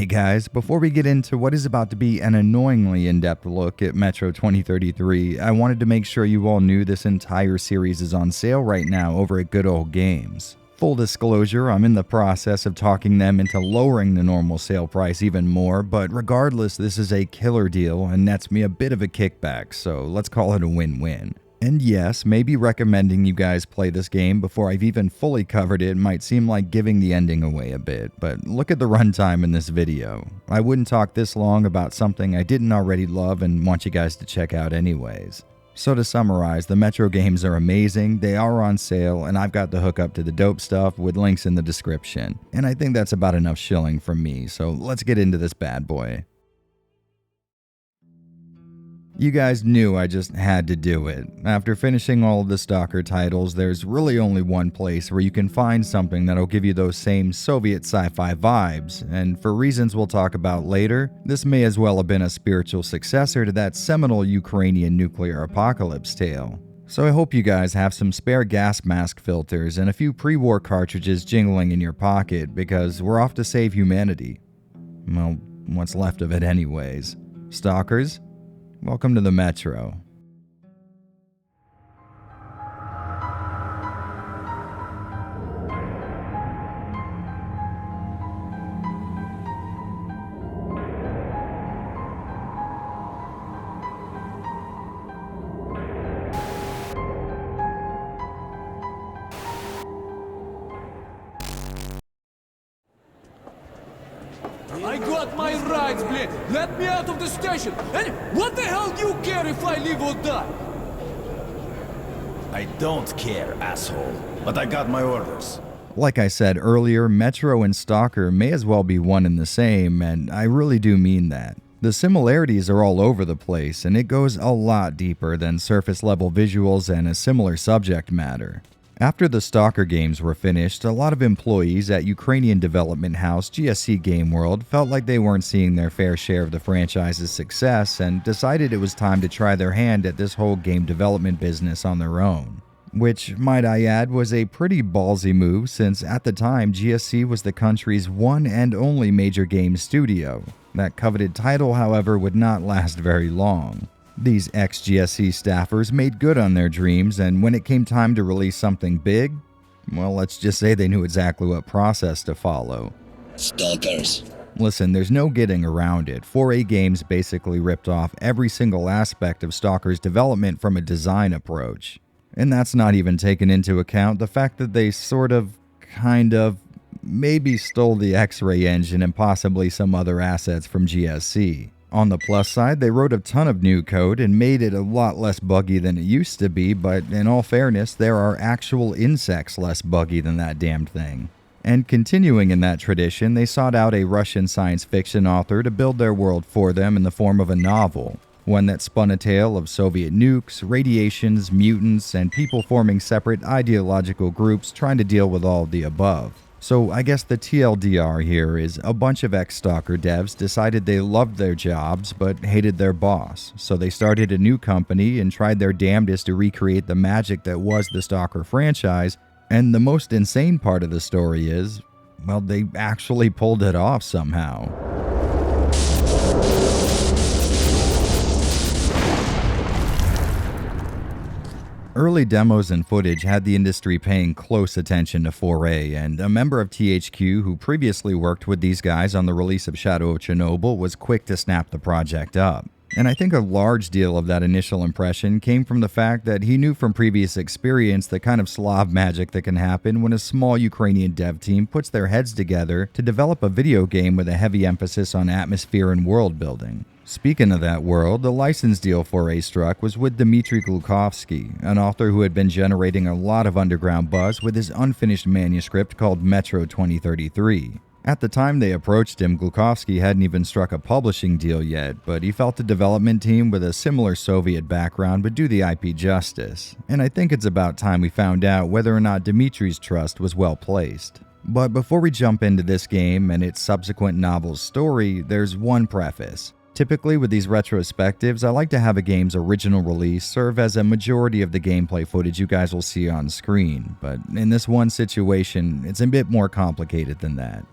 Hey guys, before we get into what is about to be an annoyingly in-depth look at Metro 2033, I wanted to make sure you all knew this entire series is on sale right now over at Good Old Games. Full disclosure, I'm in the process of talking them into lowering the normal sale price even more, but regardless, this is a killer deal and nets me a bit of a kickback, so let's call it a win-win. And yes, maybe recommending you guys play this game before I've even fully covered it might seem like giving the ending away a bit, but look at the runtime in this video. I wouldn't talk this long about something I didn't already love and want you guys to check out anyways. So to summarize, the Metro games are amazing, they are on sale, and I've got the hookup to the dope stuff with links in the description. And I think that's about enough shilling from me, so let's get into this bad boy. You guys knew I just had to do it. After finishing all of the Stalker titles, there's really only one place where you can find something that'll give you those same Soviet sci-fi vibes, and for reasons we'll talk about later, this may as well have been a spiritual successor to that seminal Ukrainian nuclear apocalypse tale. So I hope you guys have some spare gas mask filters and a few pre-war cartridges jingling in your pocket, because we're off to save humanity. Well, what's left of it anyways. Stalkers? Welcome to the Metro. I got my rights, blade! Let me out of the station! And what the hell do you care if I live or die? I don't care, asshole. But I got my orders. Like I said earlier, Metro and Stalker may as well be one and the same, and I really do mean that. The similarities are all over the place, and it goes a lot deeper than surface-level visuals and a similar subject matter. After the Stalker games were finished, a lot of employees at Ukrainian development house GSC Game World felt like they weren't seeing their fair share of the franchise's success and decided it was time to try their hand at this whole game development business on their own. Which, might I add, was a pretty ballsy move since at the time GSC was the country's one and only major game studio. That coveted title, however, would not last very long. These ex-GSC staffers made good on their dreams, and when it came time to release something big, well, let's just say they knew exactly what process to follow. Stalkers. Listen, there's no getting around it. 4A Games basically ripped off every single aspect of Stalker's development from a design approach. And that's not even taking into account the fact that they maybe stole the X-Ray engine and possibly some other assets from GSC. On the plus side, they wrote a ton of new code and made it a lot less buggy than it used to be, but in all fairness, there are actual insects less buggy than that damned thing. And continuing in that tradition, they sought out a Russian science fiction author to build their world for them in the form of a novel, one that spun a tale of Soviet nukes, radiations, mutants, and people forming separate ideological groups trying to deal with all of the above. So I guess the TLDR here is a bunch of ex-Stalker devs decided they loved their jobs but hated their boss, so they started a new company and tried their damnedest to recreate the magic that was the Stalker franchise, and the most insane part of the story is, well, they actually pulled it off somehow. Early demos and footage had the industry paying close attention to 4A, and a member of THQ who previously worked with these guys on the release of Shadow of Chernobyl was quick to snap the project up. And I think a large deal of that initial impression came from the fact that he knew from previous experience the kind of Slav magic that can happen when a small Ukrainian dev team puts their heads together to develop a video game with a heavy emphasis on atmosphere and world building. Speaking of that world, the license deal 4A struck was with Dmitry Glukhovsky, an author who had been generating a lot of underground buzz with his unfinished manuscript called Metro 2033. At the time they approached him, Glukhovsky hadn't even struck a publishing deal yet, but he felt the development team with a similar Soviet background would do the IP justice, and I think it's about time we found out whether or not Dmitry's trust was well placed. But before we jump into this game and its subsequent novel's story, there's one preface. Typically with these retrospectives, I like to have a game's original release serve as a majority of the gameplay footage you guys will see on screen, but in this one situation, it's a bit more complicated than that.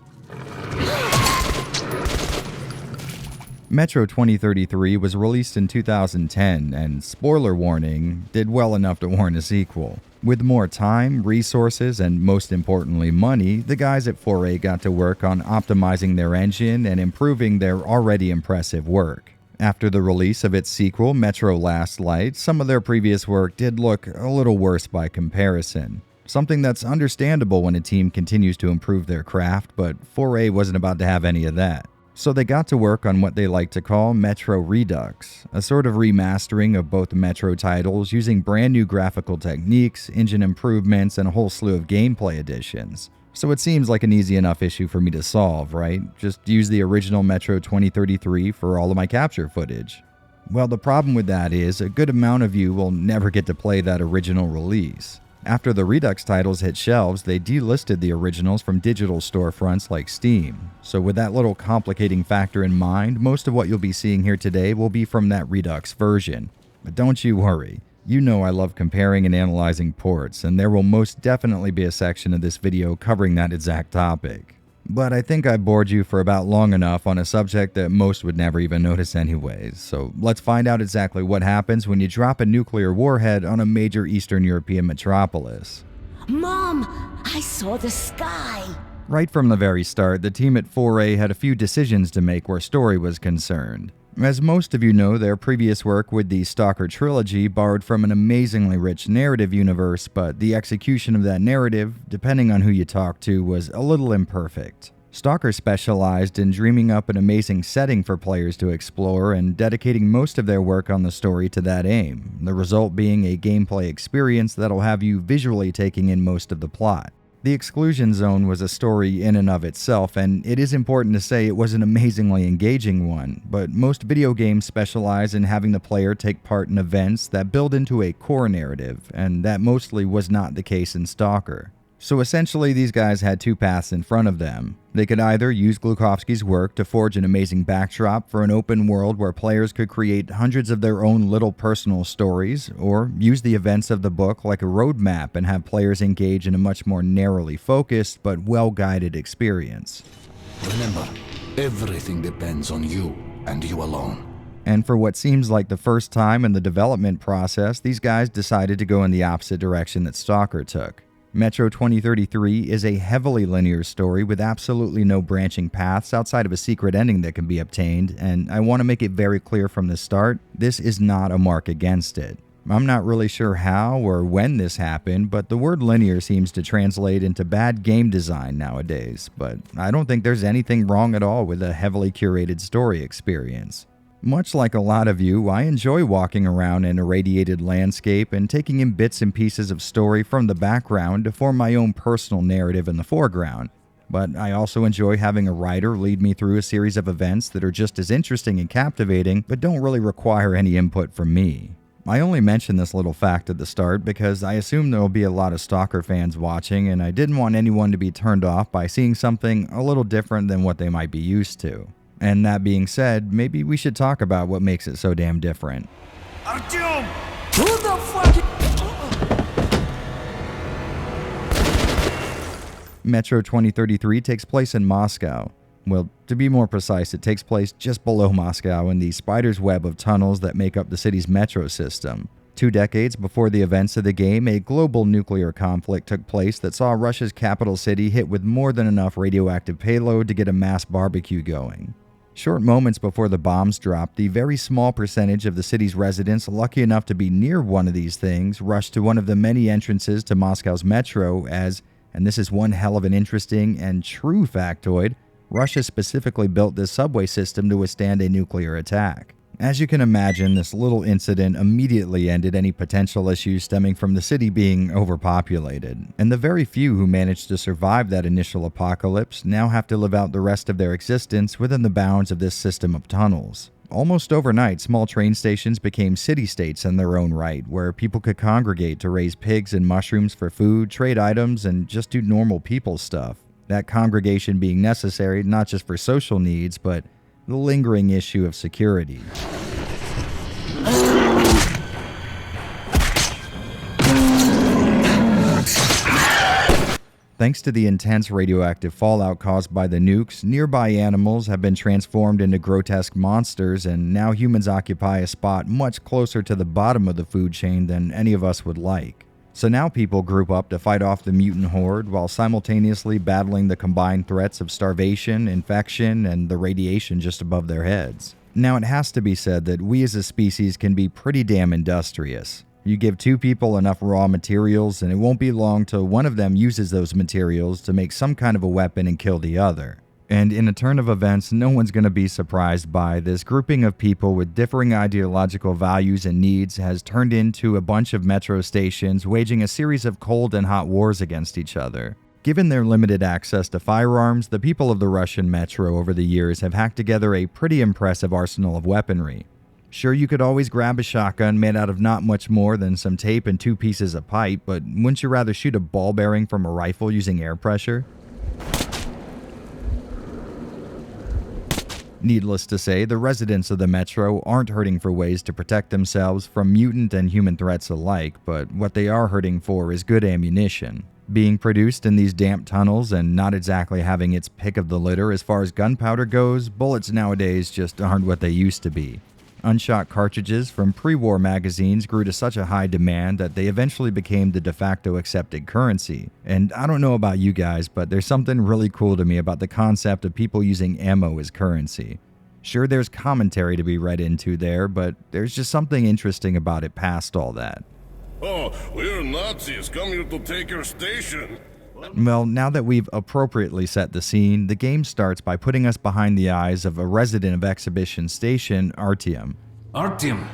Metro 2033 was released in 2010, and spoiler warning, did well enough to warrant a sequel. With more time, resources, and most importantly money, the guys at 4A got to work on optimizing their engine and improving their already impressive work. After the release of its sequel, Metro Last Light, some of their previous work did look a little worse by comparison. Something that's understandable when a team continues to improve their craft, but 4A wasn't about to have any of that. So they got to work on what they like to call Metro Redux, a sort of remastering of both Metro titles using brand new graphical techniques, engine improvements, and a whole slew of gameplay additions. So it seems like an easy enough issue for me to solve, right? Just use the original Metro 2033 for all of my capture footage. Well, the problem with that is a good amount of you will never get to play that original release. After the Redux titles hit shelves, they delisted the originals from digital storefronts like Steam. So with that little complicating factor in mind, most of what you'll be seeing here today will be from that Redux version. But don't you worry. You know I love comparing and analyzing ports, and there will most definitely be a section of this video covering that exact topic. But I think I bored you for about long enough on a subject that most would never even notice anyways, so let's find out exactly what happens when you drop a nuclear warhead on a major Eastern European metropolis. Mom, I saw the sky! Right from the very start, the team at 4A had a few decisions to make where story was concerned. As most of you know, their previous work with the Stalker trilogy borrowed from an amazingly rich narrative universe, but the execution of that narrative, depending on who you talk to, was a little imperfect. Stalker specialized in dreaming up an amazing setting for players to explore and dedicating most of their work on the story to that aim, the result being a gameplay experience that'll have you visually taking in most of the plot. The Exclusion Zone was a story in and of itself, and it is important to say it was an amazingly engaging one, but most video games specialize in having the player take part in events that build into a core narrative, and that mostly was not the case in Stalker. So essentially, these guys had two paths in front of them. They could either use Glukhovsky's work to forge an amazing backdrop for an open world where players could create hundreds of their own little personal stories, or use the events of the book like a roadmap and have players engage in a much more narrowly focused but well-guided experience. Remember, everything depends on you and you alone. And for what seems like the first time in the development process, these guys decided to go in the opposite direction that Stalker took. Metro 2033 is a heavily linear story with absolutely no branching paths outside of a secret ending that can be obtained, and I want to make it very clear from the start, this is not a mark against it. I'm not really sure how or when this happened, but the word linear seems to translate into bad game design nowadays, but I don't think there's anything wrong at all with a heavily curated story experience. Much like a lot of you, I enjoy walking around an irradiated landscape and taking in bits and pieces of story from the background to form my own personal narrative in the foreground. But I also enjoy having a writer lead me through a series of events that are just as interesting and captivating, but don't really require any input from me. I only mention this little fact at the start because I assume there will be a lot of Stalker fans watching, and I didn't want anyone to be turned off by seeing something a little different than what they might be used to. And that being said, maybe we should talk about what makes it so damn different. Artyom! Who the fuck? Metro 2033 takes place in Moscow. Well, to be more precise, it takes place just below Moscow in the spider's web of tunnels that make up the city's metro system. 2 decades before the events of the game, a global nuclear conflict took place that saw Russia's capital city hit with more than enough radioactive payload to get a mass barbecue going. Short moments before the bombs dropped, the very small percentage of the city's residents lucky enough to be near one of these things rushed to one of the many entrances to Moscow's metro as, and this is one hell of an interesting and true factoid, Russia specifically built this subway system to withstand a nuclear attack. As you can imagine, this little incident immediately ended any potential issues stemming from the city being overpopulated, and the very few who managed to survive that initial apocalypse now have to live out the rest of their existence within the bounds of this system of tunnels. Almost overnight, small train stations became city-states in their own right, where people could congregate to raise pigs and mushrooms for food, trade items, and just do normal people stuff. That congregation being necessary not just for social needs, but the lingering issue of security. Thanks to the intense radioactive fallout caused by the nukes, nearby animals have been transformed into grotesque monsters, and now humans occupy a spot much closer to the bottom of the food chain than any of us would like. So now people group up to fight off the mutant horde while simultaneously battling the combined threats of starvation, infection, and the radiation just above their heads. Now it has to be said that we as a species can be pretty damn industrious. You give two people enough raw materials and it won't be long till one of them uses those materials to make some kind of a weapon and kill the other. And in a turn of events, no one's going to be surprised by this grouping of people with differing ideological values and needs has turned into a bunch of metro stations waging a series of cold and hot wars against each other. Given their limited access to firearms, the people of the Russian metro over the years have hacked together a pretty impressive arsenal of weaponry. Sure, you could always grab a shotgun made out of not much more than some tape and 2 pieces of pipe, but wouldn't you rather shoot a ball bearing from a rifle using air pressure? Needless to say, the residents of the metro aren't hurting for ways to protect themselves from mutant and human threats alike, but what they are hurting for is good ammunition. Being produced in these damp tunnels and not exactly having its pick of the litter as far as gunpowder goes, bullets nowadays just aren't what they used to be. Unshot cartridges from pre-war magazines grew to such a high demand that they eventually became the de facto accepted currency. And I don't know about you guys, but there's something really cool to me about the concept of people using ammo as currency. Sure, there's commentary to be read into there, but there's just something interesting about it past all that. Oh, we're Nazis, come here to take your station. Well, now that we've appropriately set the scene, the game starts by putting us behind the eyes of a resident of Exhibition Station, Artyom. Artyom,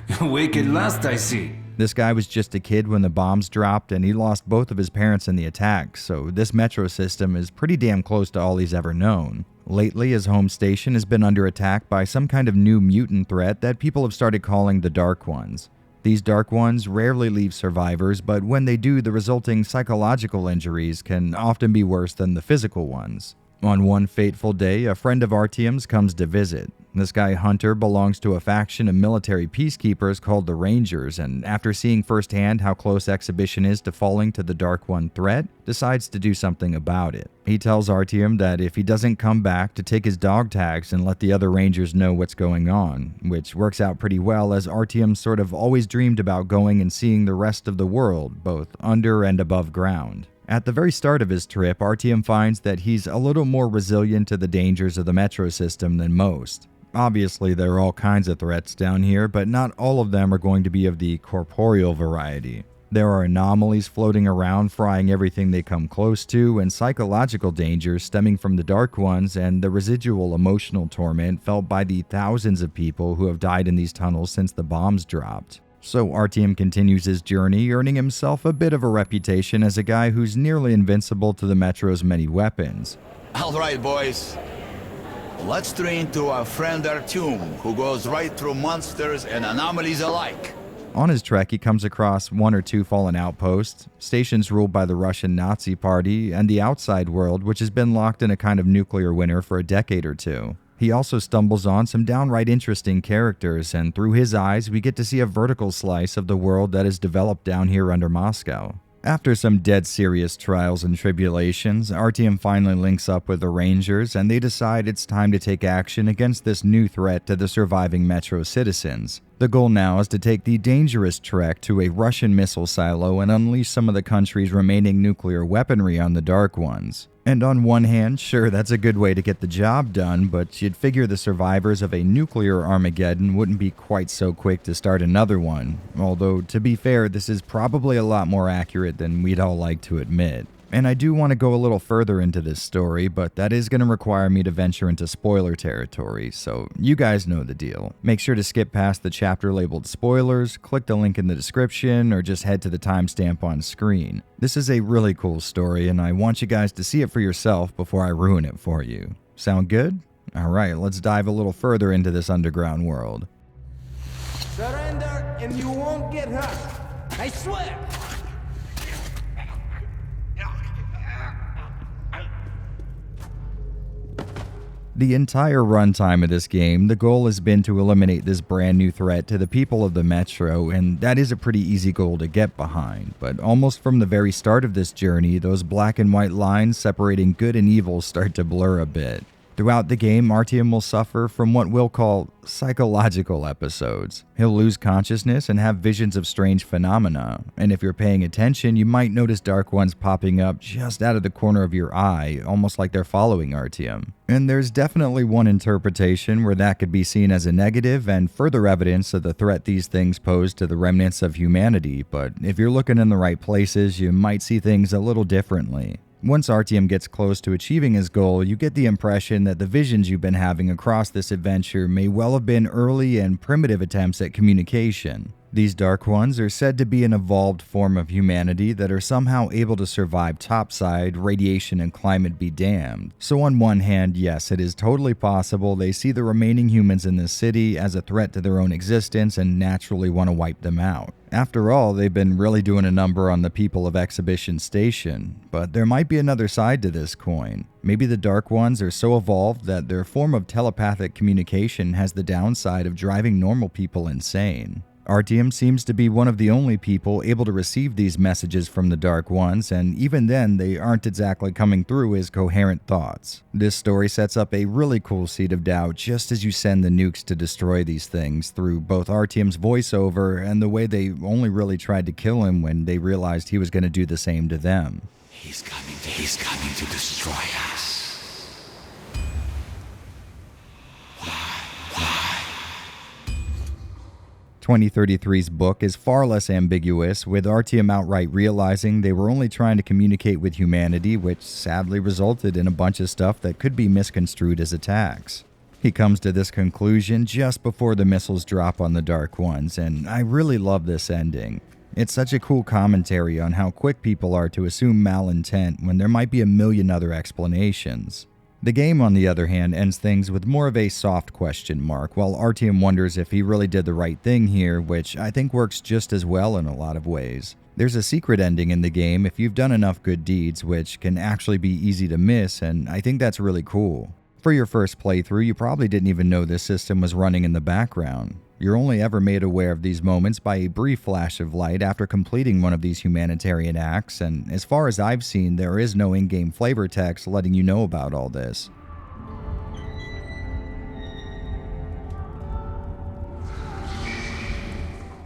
you awake at last, I see. This guy was just a kid when the bombs dropped, and he lost both of his parents in the attack, so this metro system is pretty damn close to all he's ever known. Lately, his home station has been under attack by some kind of new mutant threat that people have started calling the Dark Ones. These Dark Ones rarely leave survivors, but when they do, the resulting psychological injuries can often be worse than the physical ones. On one fateful day, a friend of Artyom's comes to visit. This guy Hunter belongs to a faction of military peacekeepers called the Rangers, and after seeing firsthand how close Exhibition is to falling to the Dark One threat, decides to do something about it. He tells Artyom that if he doesn't come back, to take his dog tags and let the other Rangers know what's going on, which works out pretty well as Artyom sort of always dreamed about going and seeing the rest of the world, both under and above ground. At the very start of his trip, Artyom finds that he's a little more resilient to the dangers of the metro system than most. Obviously, there are all kinds of threats down here, but not all of them are going to be of the corporeal variety. There are anomalies floating around, frying everything they come close to, and psychological dangers stemming from the Dark Ones and the residual emotional torment felt by the thousands of people who have died in these tunnels since the bombs dropped. So Artyom continues his journey, earning himself a bit of a reputation as a guy who's nearly invincible to the Metro's many weapons. All right, boys. Let's train to our friend Artyom, who goes right through monsters and anomalies alike. On his trek, he comes across 1 or 2 fallen outposts, stations ruled by the Russian Nazi Party, and the outside world, which has been locked in a kind of nuclear winter for a decade or two. He also stumbles on some downright interesting characters, and through his eyes, we get to see a vertical slice of the world that is developed down here under Moscow. After some dead serious trials and tribulations, Artyom finally links up with the Rangers, and they decide it's time to take action against this new threat to the surviving Metro citizens. The goal now is to take the dangerous trek to a Russian missile silo and unleash some of the country's remaining nuclear weaponry on the Dark Ones. And on one hand, sure, that's a good way to get the job done, but you'd figure the survivors of a nuclear Armageddon wouldn't be quite so quick to start another one. Although, to be fair, this is probably a lot more accurate than we'd all like to admit. And I do want to go a little further into this story, but that is going to require me to venture into spoiler territory, so you guys know the deal. Make sure to skip past the chapter labeled spoilers, click the link in the description, or just head to the timestamp on screen. This is a really cool story, and I want you guys to see it for yourself before I ruin it for you. Sound good? Alright, let's dive a little further into this underground world. Surrender and you won't get hurt. I swear. The entire runtime of this game, the goal has been to eliminate this brand new threat to the people of the Metro, and that is a pretty easy goal to get behind. But almost from the very start of this journey, those black and white lines separating good and evil start to blur a bit. Throughout the game, Artyom will suffer from what we'll call psychological episodes. He'll lose consciousness and have visions of strange phenomena, and if you're paying attention, you might notice dark ones popping up just out of the corner of your eye, almost like they're following Artyom. And there's definitely one interpretation where that could be seen as a negative and further evidence of the threat these things pose to the remnants of humanity, but if you're looking in the right places, you might see things a little differently. Once Artyom gets close to achieving his goal, you get the impression that the visions you've been having across this adventure may well have been early and primitive attempts at communication. These Dark Ones are said to be an evolved form of humanity that are somehow able to survive topside, radiation, and climate be damned. So on one hand, yes, it is totally possible they see the remaining humans in this city as a threat to their own existence and naturally want to wipe them out. After all, they've been really doing a number on the people of Exhibition Station, but there might be another side to this coin. Maybe the Dark Ones are so evolved that their form of telepathic communication has the downside of driving normal people insane. Artyom seems to be one of the only people able to receive these messages from the Dark Ones, and even then they aren't exactly coming through as coherent thoughts. This story sets up a really cool seed of doubt just as you send the nukes to destroy these things through both Artyom's voiceover and the way they only really tried to kill him when they realized he was going to do the same to them. He's coming to destroy us. 2033's book is far less ambiguous, with Artyom outright realizing they were only trying to communicate with humanity, which sadly resulted in a bunch of stuff that could be misconstrued as attacks. He comes to this conclusion just before the missiles drop on the Dark Ones, and I really love this ending. It's such a cool commentary on how quick people are to assume malintent when there might be a million other explanations. The game, on the other hand, ends things with more of a soft question mark, while Artyom wonders if he really did the right thing here, which I think works just as well in a lot of ways. There's a secret ending in the game if you've done enough good deeds, which can actually be easy to miss, and I think that's really cool. For your first playthrough, you probably didn't even know this system was running in the background. You're only ever made aware of these moments by a brief flash of light after completing one of these humanitarian acts, and as far as I've seen, there is no in-game flavor text letting you know about all this.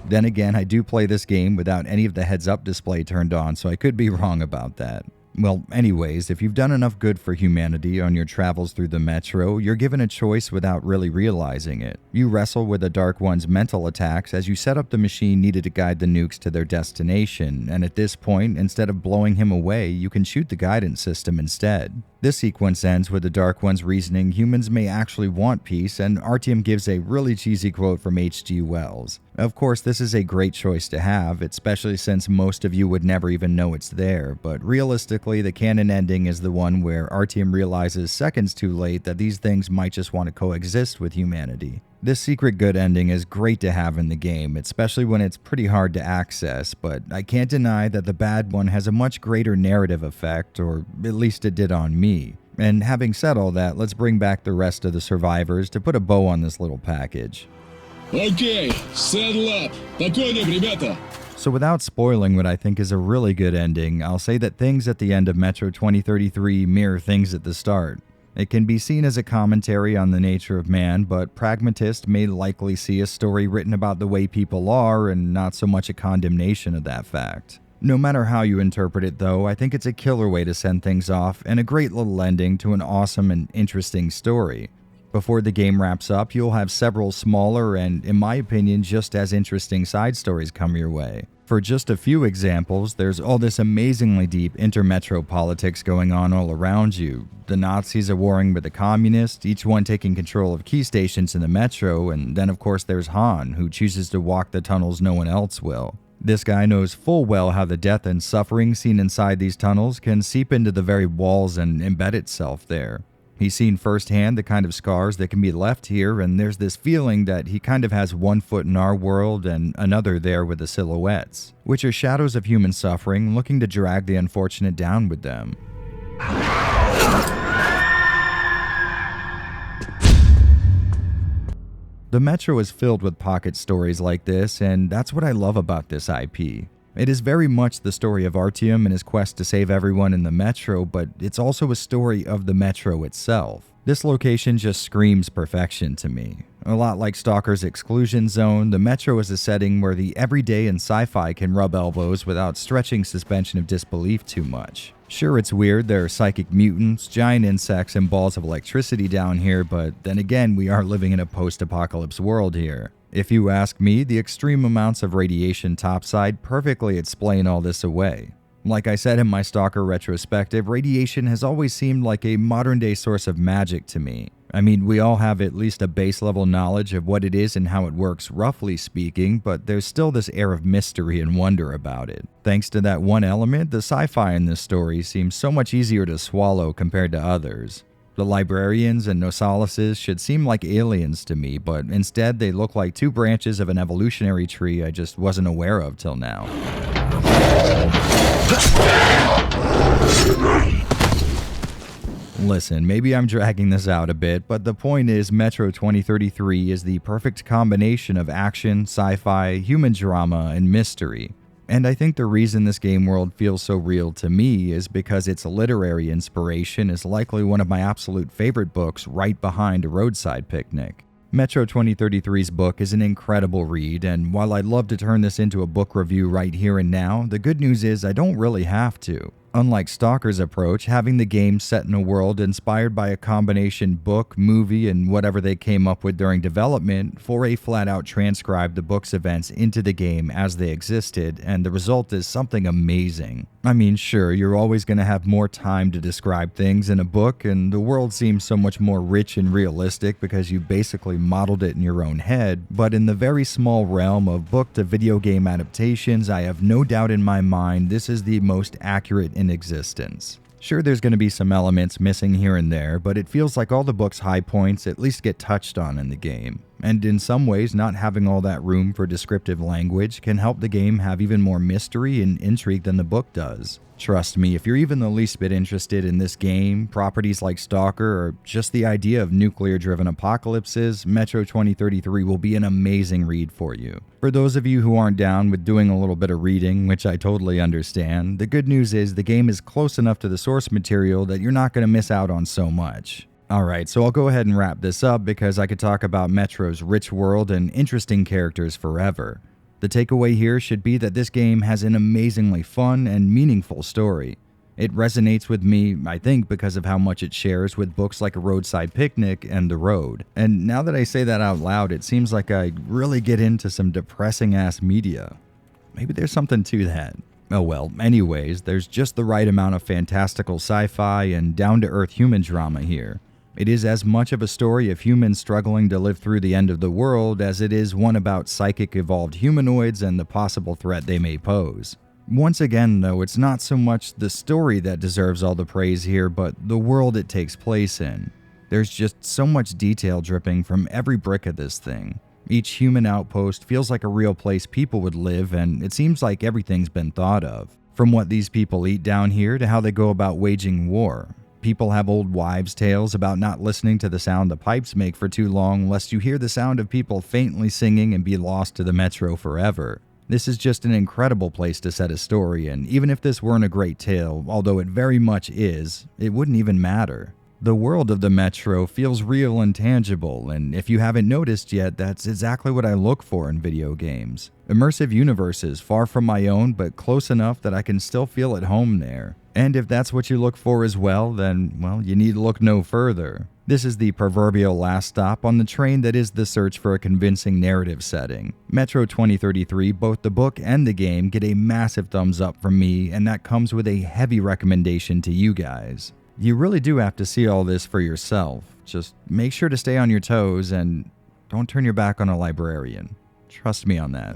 Then again, I do play this game without any of the heads-up display turned on, so I could be wrong about that. Well, anyways, if you've done enough good for humanity on your travels through the Metro, you're given a choice without really realizing it. You wrestle with the Dark One's mental attacks as you set up the machine needed to guide the nukes to their destination, and at this point, instead of blowing him away, you can shoot the guidance system instead. This sequence ends with the Dark One's reasoning humans may actually want peace, and Artyom gives a really cheesy quote from H.G. Wells. Of course, this is a great choice to have, especially since most of you would never even know it's there, but realistically, the canon ending is the one where Artyom realizes seconds too late that these things might just want to coexist with humanity. This secret good ending is great to have in the game, especially when it's pretty hard to access, but I can't deny that the bad one has a much greater narrative effect, or at least it did on me. And having said all that, let's bring back the rest of the survivors to put a bow on this little package. Okay, saddle up. По коням, ребята. So without spoiling what I think is a really good ending, I'll say that things at the end of Metro 2033 mirror things at the start. It can be seen as a commentary on the nature of man, but pragmatists may likely see a story written about the way people are and not so much a condemnation of that fact. No matter how you interpret it though, I think it's a killer way to send things off and a great little ending to an awesome and interesting story. Before the game wraps up, you'll have several smaller and, in my opinion, just as interesting side stories come your way. For just a few examples, there's all this amazingly deep inter-metro politics going on all around you. The Nazis are warring with the communists, each one taking control of key stations in the metro, and then of course there's Han, who chooses to walk the tunnels no one else will. This guy knows full well how the death and suffering seen inside these tunnels can seep into the very walls and embed itself there. He's seen firsthand the kind of scars that can be left here, and there's this feeling that he kind of has one foot in our world and another there with the silhouettes, which are shadows of human suffering looking to drag the unfortunate down with them. The Metro is filled with pocket stories like this, and that's what I love about this IP. It is very much the story of Artyom and his quest to save everyone in the Metro, but it's also a story of the Metro itself. This location just screams perfection to me. A lot like Stalker's Exclusion Zone, the Metro is a setting where the everyday and sci-fi can rub elbows without stretching suspension of disbelief too much. Sure, it's weird, there are psychic mutants, giant insects, and balls of electricity down here, but then again, we are living in a post-apocalypse world here. If you ask me, the extreme amounts of radiation topside perfectly explain all this away. Like I said in my Stalker retrospective, radiation has always seemed like a modern-day source of magic to me. I mean, we all have at least a base-level knowledge of what it is and how it works, roughly speaking, but there's still this air of mystery and wonder about it. Thanks to that one element, the sci-fi in this story seems so much easier to swallow compared to others. The librarians and Nosalises should seem like aliens to me, but instead they look like two branches of an evolutionary tree I just wasn't aware of till now. Listen, maybe I'm dragging this out a bit, but the point is Metro 2033 is the perfect combination of action, sci-fi, human drama, and mystery. And I think the reason this game world feels so real to me is because its literary inspiration is likely one of my absolute favorite books right behind A Roadside Picnic. Metro 2033's book is an incredible read, and while I'd love to turn this into a book review right here and now, the good news is I don't really have to. Unlike Stalker's approach, having the game set in a world inspired by a combination book, movie, and whatever they came up with during development, 4A flat-out transcribed the book's events into the game as they existed, and the result is something amazing. I mean, sure, you're always going to have more time to describe things in a book, and the world seems so much more rich and realistic because you basically modeled it in your own head, but in the very small realm of book to video game adaptations, I have no doubt in my mind this is the most accurate in existence. Sure, there's going to be some elements missing here and there, but it feels like all the book's high points at least get touched on in the game. And in some ways, not having all that room for descriptive language can help the game have even more mystery and intrigue than the book does. Trust me, if you're even the least bit interested in this game, properties like Stalker, or just the idea of nuclear-driven apocalypses, Metro 2033 will be an amazing read for you. For those of you who aren't down with doing a little bit of reading, which I totally understand, the good news is the game is close enough to the source material that you're not going to miss out on so much. Alright, so I'll go ahead and wrap this up because I could talk about Metro's rich world and interesting characters forever. The takeaway here should be that this game has an amazingly fun and meaningful story. It resonates with me, I think, because of how much it shares with books like A Roadside Picnic and The Road. And now that I say that out loud, it seems like I really get into some depressing-ass media. Maybe there's something to that. Oh well, anyways, there's just the right amount of fantastical sci-fi and down-to-earth human drama here. It is as much of a story of humans struggling to live through the end of the world as it is one about psychic evolved humanoids and the possible threat they may pose. Once again, though, it's not so much the story that deserves all the praise here, but the world it takes place in. There's just so much detail dripping from every brick of this thing. Each human outpost feels like a real place people would live, and it seems like everything's been thought of. From what these people eat down here to how they go about waging war. People have old wives' tales about not listening to the sound the pipes make for too long lest you hear the sound of people faintly singing and be lost to the Metro forever. This is just an incredible place to set a story, and even if this weren't a great tale, although it very much is, it wouldn't even matter. The world of the Metro feels real and tangible, and if you haven't noticed yet, that's exactly what I look for in video games. Immersive universes far from my own, but close enough that I can still feel at home there. And if that's what you look for as well, then, well, you need to look no further. This is the proverbial last stop on the train that is the search for a convincing narrative setting. Metro 2033, both the book and the game, get a massive thumbs up from me, and that comes with a heavy recommendation to you guys. You really do have to see all this for yourself. Just make sure to stay on your toes and don't turn your back on a librarian. Trust me on that.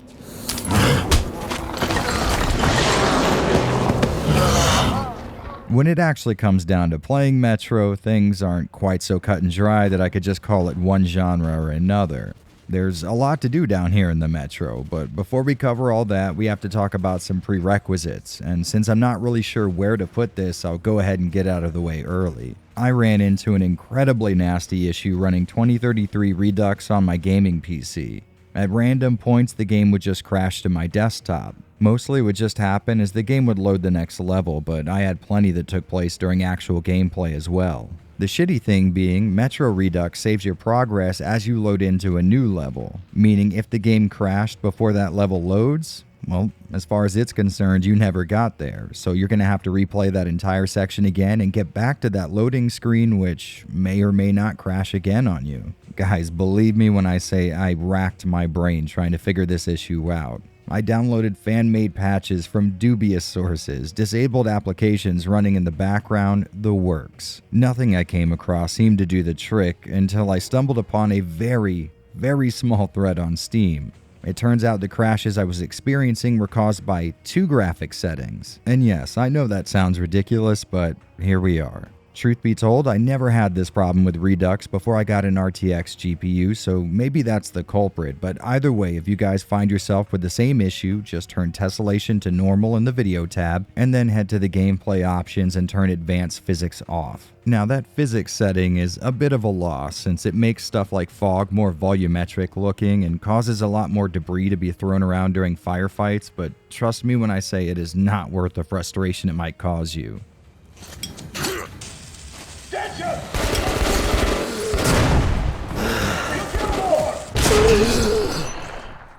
When it actually comes down to playing Metro, things aren't quite so cut and dry that I could just call it one genre or another. There's a lot to do down here in the Metro, but before we cover all that, we have to talk about some prerequisites, and since I'm not really sure where to put this, I'll go ahead and get out of the way early. I ran into an incredibly nasty issue running 2033 Redux on my gaming PC. At random points, the game would just crash to my desktop. Mostly what would just happen is the game would load the next level, but I had plenty that took place during actual gameplay as well. The shitty thing being, Metro Redux saves your progress as you load into a new level, meaning if the game crashed before that level loads, well, as far as it's concerned, you never got there, so you're going to have to replay that entire section again and get back to that loading screen, which may or may not crash again on you. Guys, believe me when I say I racked my brain trying to figure this issue out. I downloaded fan-made patches from dubious sources, disabled applications running in the background, the works. Nothing I came across seemed to do the trick until I stumbled upon a very, very small thread on Steam. It turns out the crashes I was experiencing were caused by 2 graphics settings. And yes, I know that sounds ridiculous, but here we are. Truth be told, I never had this problem with Redux before I got an RTX GPU, so maybe that's the culprit, but either way, if you guys find yourself with the same issue, just turn tessellation to normal in the video tab, and then head to the gameplay options and turn advanced physics off. Now that physics setting is a bit of a loss since it makes stuff like fog more volumetric looking and causes a lot more debris to be thrown around during firefights, but trust me when I say it is not worth the frustration it might cause you.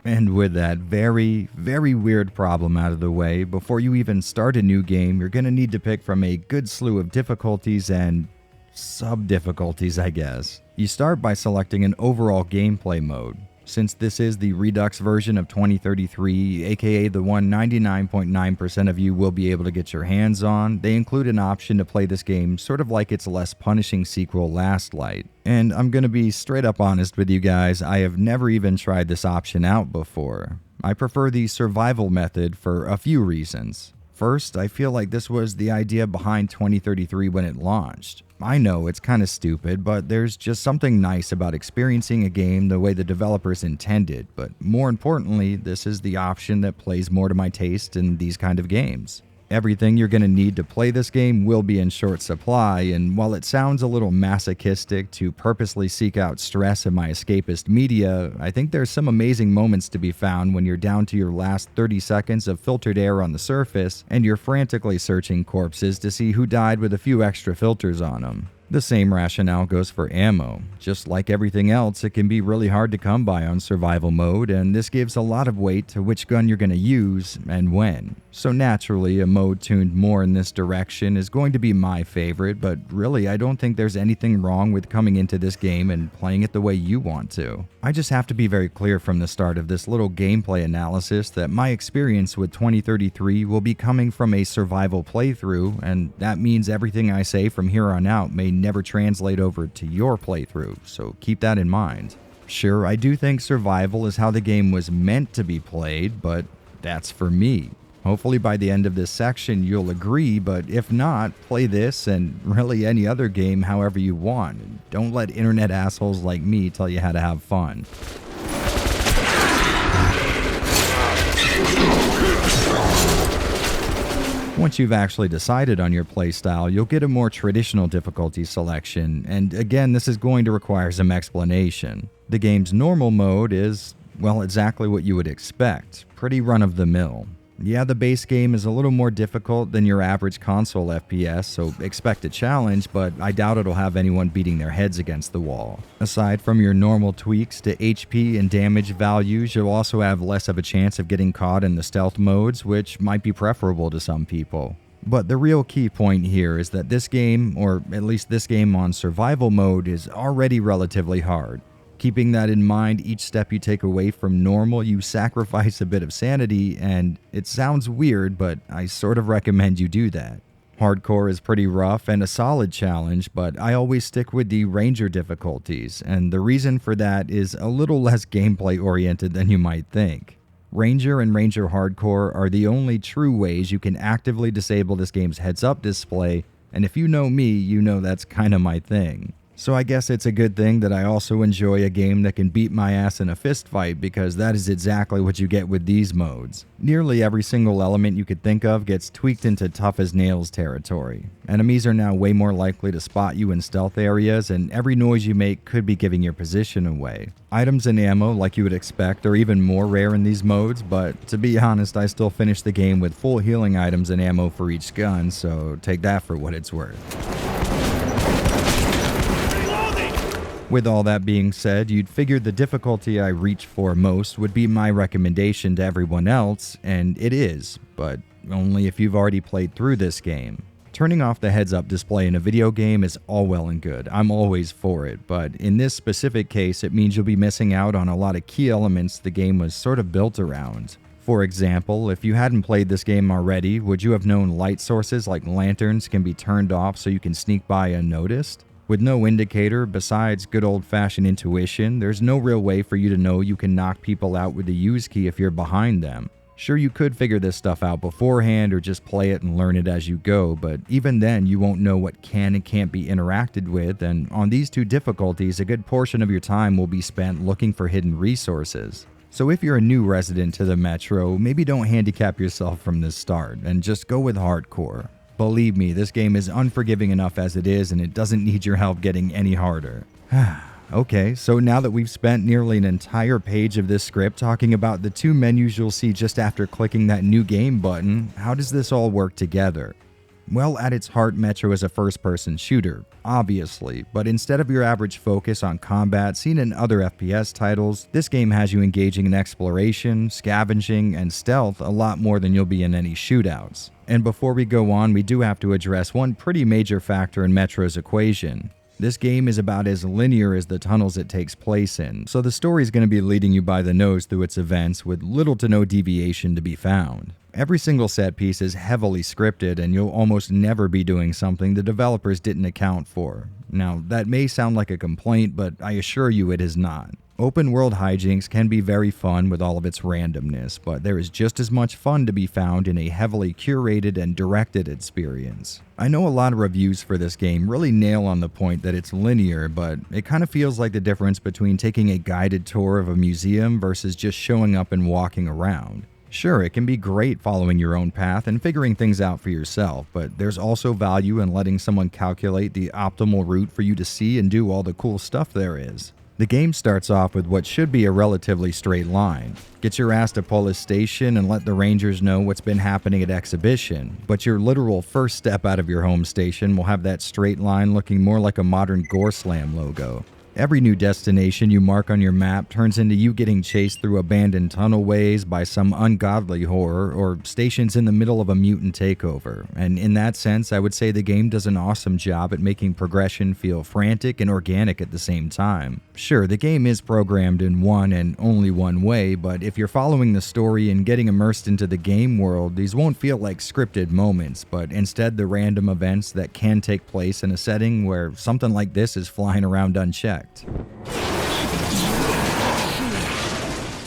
And with that very, very weird problem out of the way, before you even start a new game, you're going to need to pick from a good slew of difficulties and sub-difficulties, I guess. You start by selecting an overall gameplay mode. Since this is the Redux version of 2033, aka the one 99.9% of you will be able to get your hands on, they include an option to play this game sort of like its less punishing sequel Last Light. And I'm gonna be straight up honest with you guys, I have never even tried this option out before. I prefer the survival method for a few reasons. First, I feel like this was the idea behind 2033 when it launched. I know it's kind of stupid, but there's just something nice about experiencing a game the way the developers intended, but more importantly, this is the option that plays more to my taste in these kind of games. Everything you're going to need to play this game will be in short supply, and while it sounds a little masochistic to purposely seek out stress in my escapist media, I think there's some amazing moments to be found when you're down to your last 30 seconds of filtered air on the surface, and you're frantically searching corpses to see who died with a few extra filters on them. The same rationale goes for ammo. Just like everything else, it can be really hard to come by on survival mode, and this gives a lot of weight to which gun you're going to use and when. So naturally, a mode tuned more in this direction is going to be my favorite, but really I don't think there's anything wrong with coming into this game and playing it the way you want to. I just have to be very clear from the start of this little gameplay analysis that my experience with 2033 will be coming from a survival playthrough, and that means everything I say from here on out may never translate over to your playthrough, so keep that in mind. Sure, I do think survival is how the game was meant to be played, but that's for me. Hopefully by the end of this section you'll agree, but if not, play this and really any other game however you want. Don't let internet assholes like me tell you how to have fun. Once you've actually decided on your playstyle, you'll get a more traditional difficulty selection, and again, this is going to require some explanation. The game's normal mode is, well, exactly what you would expect. Pretty run-of-the-mill. Yeah, the base game is a little more difficult than your average console FPS, so expect a challenge, but I doubt it'll have anyone beating their heads against the wall. Aside from your normal tweaks to HP and damage values, you'll also have less of a chance of getting caught in the stealth modes, which might be preferable to some people. But the real key point here is that this game, or at least this game on survival mode, is already relatively hard. Keeping that in mind, each step you take away from normal, you sacrifice a bit of sanity, and it sounds weird, but I sort of recommend you do that. Hardcore is pretty rough and a solid challenge, but I always stick with the Ranger difficulties, and the reason for that is a little less gameplay oriented than you might think. Ranger and Ranger Hardcore are the only true ways you can actively disable this game's heads-up display, and if you know me, you know that's kinda my thing. So I guess it's a good thing that I also enjoy a game that can beat my ass in a fist fight, because that is exactly what you get with these modes. Nearly every single element you could think of gets tweaked into tough as nails territory. Enemies are now way more likely to spot you in stealth areas, and every noise you make could be giving your position away. Items and ammo, like you would expect, are even more rare in these modes, but to be honest, I still finished the game with full healing items and ammo for each gun, so take that for what it's worth. With all that being said, you'd figure the difficulty I reach for most would be my recommendation to everyone else, and it is, but only if you've already played through this game. Turning off the heads-up display in a video game is all well and good. I'm always for it, but in this specific case, it means you'll be missing out on a lot of key elements the game was sort of built around. For example, if you hadn't played this game already, would you have known light sources like lanterns can be turned off so you can sneak by unnoticed? With no indicator besides good old-fashioned intuition, there's no real way for you to know you can knock people out with the use key if you're behind them. Sure, you could figure this stuff out beforehand or just play it and learn it as you go, but even then you won't know what can and can't be interacted with, and on these two difficulties, a good portion of your time will be spent looking for hidden resources. So if you're a new resident to the Metro, maybe don't handicap yourself from the start, and just go with hardcore. Believe me, this game is unforgiving enough as it is, and it doesn't need your help getting any harder. Okay, so now that we've spent nearly an entire page of this script talking about the two menus you'll see just after clicking that new game button, how does this all work together? Well, at its heart, Metro is a first-person shooter, obviously, but instead of your average focus on combat seen in other FPS titles, this game has you engaging in exploration, scavenging, and stealth a lot more than you'll be in any shootouts. And before we go on, we do have to address one pretty major factor in Metro's equation. This game is about as linear as the tunnels it takes place in, so the story is going to be leading you by the nose through its events with little to no deviation to be found. Every single set piece is heavily scripted, and you'll almost never be doing something the developers didn't account for. Now, that may sound like a complaint, but I assure you it is not. Open world hijinks can be very fun with all of its randomness, but there is just as much fun to be found in a heavily curated and directed experience. I know a lot of reviews for this game really nail on the point that it's linear, but it kind of feels like the difference between taking a guided tour of a museum versus just showing up and walking around. Sure, it can be great following your own path and figuring things out for yourself, but there's also value in letting someone calculate the optimal route for you to see and do all the cool stuff there is. The game starts off with what should be a relatively straight line. Get your ass to Police Station and let the rangers know what's been happening at Exhibition, but your literal first step out of your home station will have that straight line looking more like a modern Gore Slam logo. Every new destination you mark on your map turns into you getting chased through abandoned tunnelways by some ungodly horror, or stations in the middle of a mutant takeover, and in that sense I would say the game does an awesome job at making progression feel frantic and organic at the same time. Sure, the game is programmed in one and only one way, but if you're following the story and getting immersed into the game world, these won't feel like scripted moments, but instead the random events that can take place in a setting where something like this is flying around unchecked.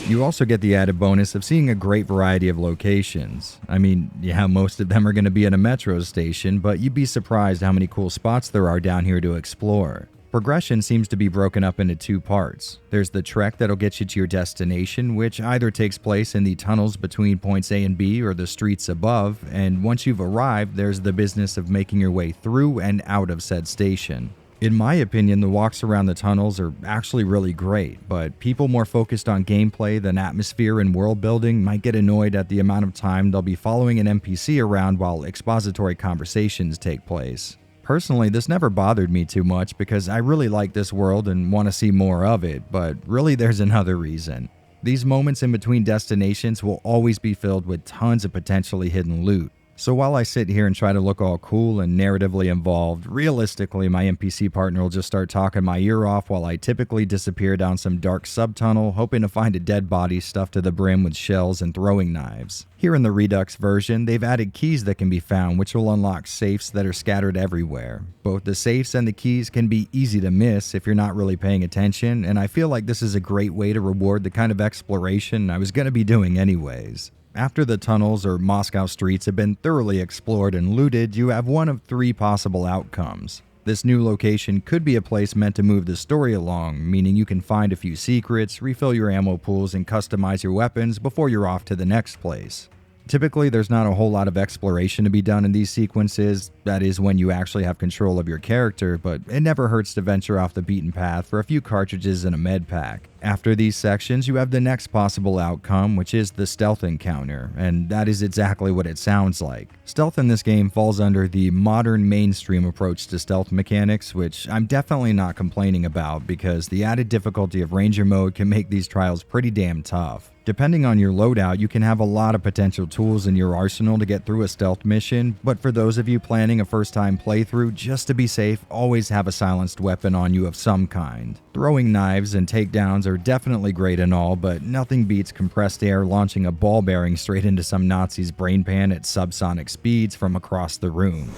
You also get the added bonus of seeing a great variety of locations. I mean, yeah, most of them are going to be at a metro station, but you'd be surprised how many cool spots there are down here to explore. Progression seems to be broken up into two parts. There's the trek that'll get you to your destination, which either takes place in the tunnels between points A and B or the streets above, and once you've arrived, there's the business of making your way through and out of said station. In my opinion, the walks around the tunnels are actually really great, but people more focused on gameplay than atmosphere and world building might get annoyed at the amount of time they'll be following an NPC around while expository conversations take place. Personally, this never bothered me too much because I really like this world and want to see more of it, but really there's another reason. These moments in between destinations will always be filled with tons of potentially hidden loot. So while I sit here and try to look all cool and narratively involved, realistically my NPC partner will just start talking my ear off while I typically disappear down some dark subtunnel, hoping to find a dead body stuffed to the brim with shells and throwing knives. Here in the Redux version, they've added keys that can be found which will unlock safes that are scattered everywhere. Both the safes and the keys can be easy to miss if you're not really paying attention, and I feel like this is a great way to reward the kind of exploration I was going to be doing anyways. After the tunnels or Moscow streets have been thoroughly explored and looted, you have one of three possible outcomes. This new location could be a place meant to move the story along, meaning you can find a few secrets, refill your ammo pools, and customize your weapons before you're off to the next place. Typically, there's not a whole lot of exploration to be done in these sequences, that is when you actually have control of your character, but it never hurts to venture off the beaten path for a few cartridges and a med pack. After these sections, you have the next possible outcome, which is the stealth encounter, and that is exactly what it sounds like. Stealth in this game falls under the modern mainstream approach to stealth mechanics, which I'm definitely not complaining about because the added difficulty of Ranger mode can make these trials pretty damn tough. Depending on your loadout, you can have a lot of potential tools in your arsenal to get through a stealth mission, but for those of you planning a first-time playthrough, just to be safe, always have a silenced weapon on you of some kind. Throwing knives and takedowns are definitely great and all, but nothing beats compressed air launching a ball bearing straight into some Nazi's brain pan at subsonic speeds from across the room.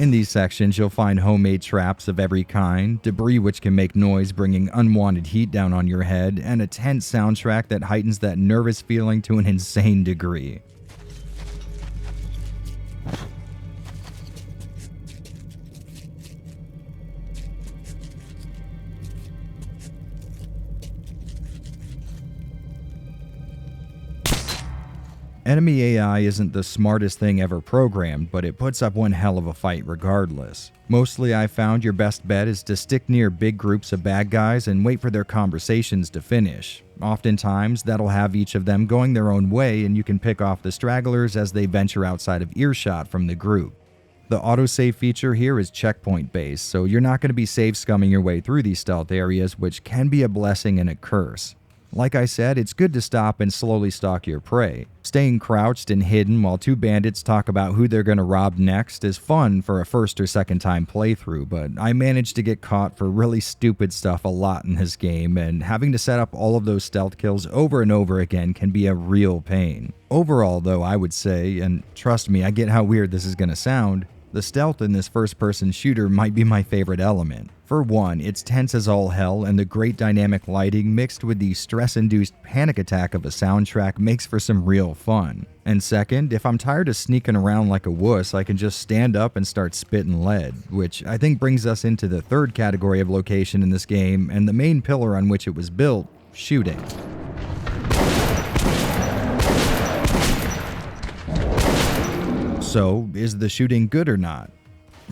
In these sections, you'll find homemade traps of every kind, debris which can make noise bringing unwanted heat down on your head, and a tense soundtrack that heightens that nervous feeling to an insane degree. Enemy AI isn't the smartest thing ever programmed, but it puts up one hell of a fight regardless. Mostly I found your best bet is to stick near big groups of bad guys and wait for their conversations to finish. Oftentimes, that'll have each of them going their own way and you can pick off the stragglers as they venture outside of earshot from the group. The autosave feature here is checkpoint based, so you're not going to be save scumming your way through these stealth areas, which can be a blessing and a curse. Like I said, it's good to stop and slowly stalk your prey. Staying crouched and hidden while two bandits talk about who they're going to rob next is fun for a first or second time playthrough, but I managed to get caught for really stupid stuff a lot in this game, and having to set up all of those stealth kills over and over again can be a real pain. Overall though, I would say, and trust me, I get how weird this is going to sound, the stealth in this first-person shooter might be my favorite element. For one, it's tense as all hell, and the great dynamic lighting mixed with the stress-induced panic attack of a soundtrack makes for some real fun. And second, if I'm tired of sneaking around like a wuss, I can just stand up and start spitting lead, which I think brings us into the third category of location in this game, and the main pillar on which it was built, shooting. So, is the shooting good or not?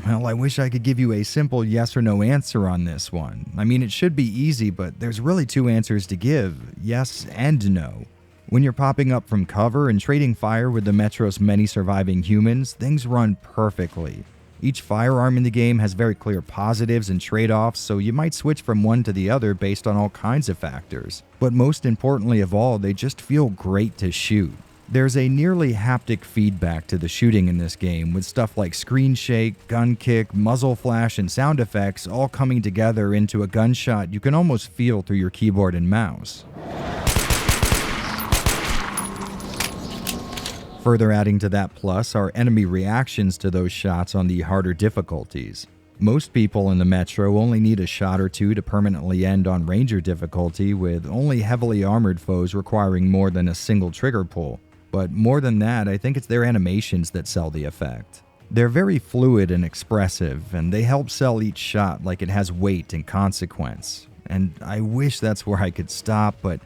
Well, I wish I could give you a simple yes or no answer on this one. I mean, it should be easy, but there's really two answers to give, yes and no. When you're popping up from cover and trading fire with the Metro's many surviving humans, things run perfectly. Each firearm in the game has very clear positives and trade-offs, so you might switch from one to the other based on all kinds of factors. But most importantly of all, they just feel great to shoot. There's a nearly haptic feedback to the shooting in this game, with stuff like screen shake, gun kick, muzzle flash, and sound effects all coming together into a gunshot you can almost feel through your keyboard and mouse. Further adding to that plus are enemy reactions to those shots on the harder difficulties. Most people in the Metro only need a shot or two to permanently end on Ranger difficulty, with only heavily armored foes requiring more than a single trigger pull. But more than that, I think it's their animations that sell the effect. They're very fluid and expressive, and they help sell each shot like it has weight and consequence. And I wish that's where I could stop, but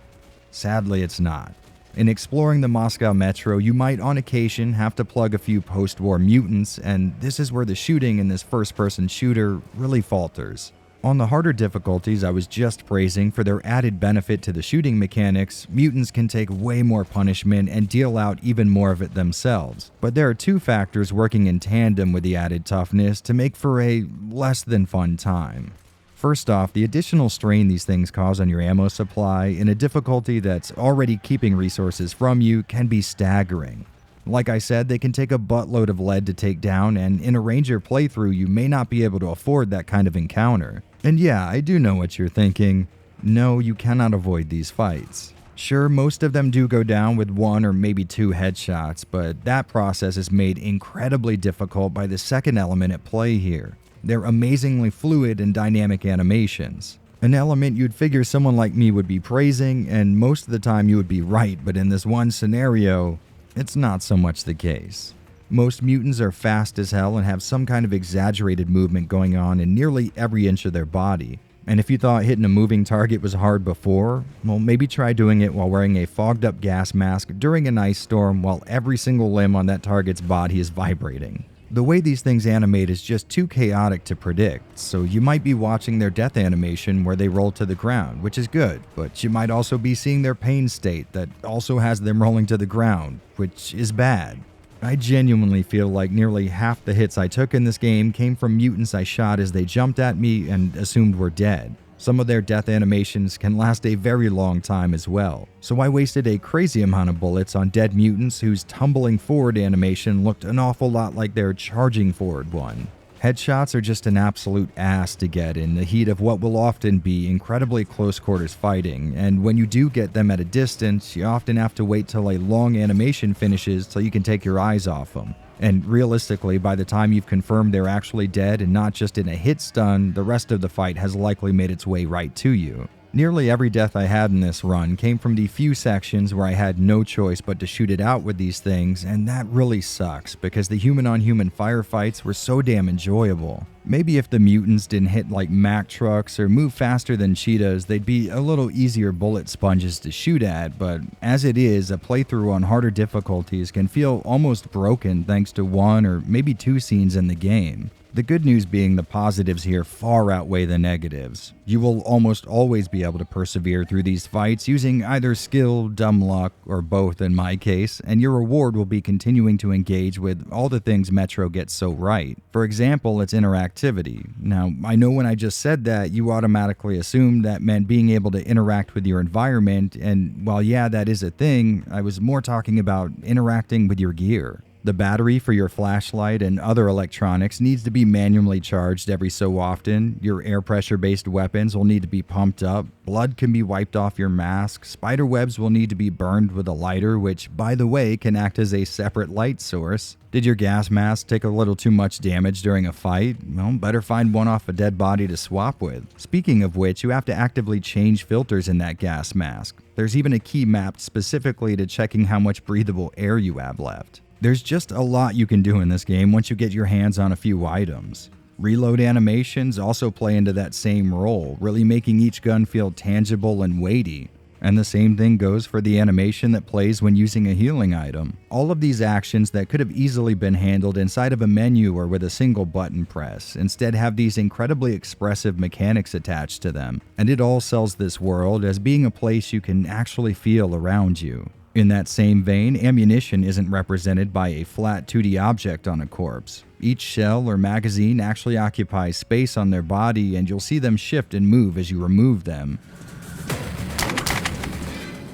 sadly it's not. In exploring the Moscow Metro, you might on occasion have to plug a few post-war mutants, and this is where the shooting in this first-person shooter really falters. On the harder difficulties I was just praising for their added benefit to the shooting mechanics, mutants can take way more punishment and deal out even more of it themselves. But there are two factors working in tandem with the added toughness to make for a less than fun time. First off, the additional strain these things cause on your ammo supply in a difficulty that's already keeping resources from you can be staggering. Like I said, they can take a buttload of lead to take down, and in a Ranger playthrough you may not be able to afford that kind of encounter. And yeah, I do know what you're thinking. No, you cannot avoid these fights. Sure, most of them do go down with one or maybe two headshots, but that process is made incredibly difficult by the second element at play here. They're amazingly fluid and dynamic animations. An element you'd figure someone like me would be praising, and most of the time you would be right, but in this one scenario, it's not so much the case. Most mutants are fast as hell and have some kind of exaggerated movement going on in nearly every inch of their body. And if you thought hitting a moving target was hard before, well, maybe try doing it while wearing a fogged up gas mask during an ice storm while every single limb on that target's body is vibrating. The way these things animate is just too chaotic to predict, so you might be watching their death animation where they roll to the ground, which is good, but you might also be seeing their pain state that also has them rolling to the ground, which is bad. I genuinely feel like nearly half the hits I took in this game came from mutants I shot as they jumped at me and assumed were dead. Some of their death animations can last a very long time as well, so I wasted a crazy amount of bullets on dead mutants whose tumbling forward animation looked an awful lot like their charging forward one. Headshots are just an absolute ass to get in the heat of what will often be incredibly close quarters fighting, and when you do get them at a distance, you often have to wait till a long animation finishes till you can take your eyes off them. And realistically, by the time you've confirmed they're actually dead and not just in a hit stun, the rest of the fight has likely made its way right to you. Nearly every death I had in this run came from the few sections where I had no choice but to shoot it out with these things, and that really sucks because the human-on-human firefights were so damn enjoyable. Maybe if the mutants didn't hit like Mack trucks or move faster than cheetahs, they'd be a little easier bullet sponges to shoot at, but as it is, a playthrough on harder difficulties can feel almost broken thanks to one or maybe two scenes in the game. The good news being the positives here far outweigh the negatives. You will almost always be able to persevere through these fights using either skill, dumb luck, or both in my case, and your reward will be continuing to engage with all the things Metro gets so right. For example, its interactivity. Now, I know when I just said that, you automatically assumed that meant being able to interact with your environment, and while yeah, that is a thing, I was more talking about interacting with your gear. The battery for your flashlight and other electronics needs to be manually charged every so often, your air pressure-based weapons will need to be pumped up, blood can be wiped off your mask, spider webs will need to be burned with a lighter, which, by the way, can act as a separate light source. Did your gas mask take a little too much damage during a fight? Well, better find one off a dead body to swap with. Speaking of which, you have to actively change filters in that gas mask. There's even a key mapped specifically to checking how much breathable air you have left. There's just a lot you can do in this game once you get your hands on a few items. Reload animations also play into that same role, really making each gun feel tangible and weighty. And the same thing goes for the animation that plays when using a healing item. All of these actions that could have easily been handled inside of a menu or with a single button press, instead have these incredibly expressive mechanics attached to them. And it all sells this world as being a place you can actually feel around you. In that same vein, ammunition isn't represented by a flat 2D object on a corpse. Each shell or magazine actually occupies space on their body, and you'll see them shift and move as you remove them.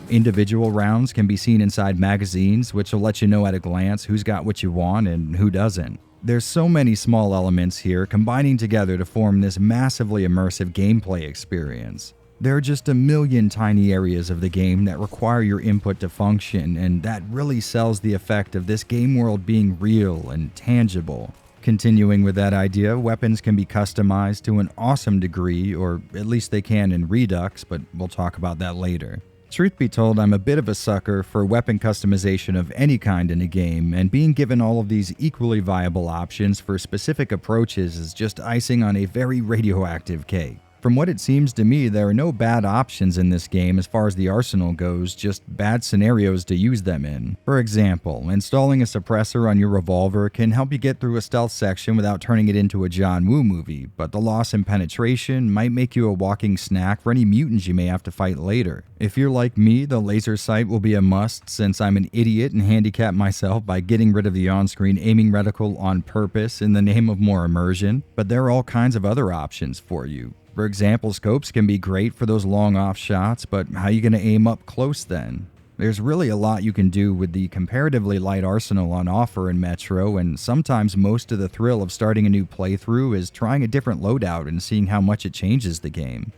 Individual rounds can be seen inside magazines, which will let you know at a glance who's got what you want and who doesn't. There's so many small elements here combining together to form this massively immersive gameplay experience. There are just a million tiny areas of the game that require your input to function, and that really sells the effect of this game world being real and tangible. Continuing with that idea, weapons can be customized to an awesome degree, or at least they can in Redux, but we'll talk about that later. Truth be told, I'm a bit of a sucker for weapon customization of any kind in a game, and being given all of these equally viable options for specific approaches is just icing on a very radioactive cake. From what it seems to me, there are no bad options in this game as far as the arsenal goes, just bad scenarios to use them in. For example, installing a suppressor on your revolver can help you get through a stealth section without turning it into a John Woo movie, but the loss in penetration might make you a walking snack for any mutants you may have to fight later. If you're like me, the laser sight will be a must since I'm an idiot and handicap myself by getting rid of the on-screen aiming reticle on purpose in the name of more immersion, but there are all kinds of other options for you. For example, scopes can be great for those long off shots, but how are you going to aim up close then? There's really a lot you can do with the comparatively light arsenal on offer in Metro, and sometimes most of the thrill of starting a new playthrough is trying a different loadout and seeing how much it changes the game.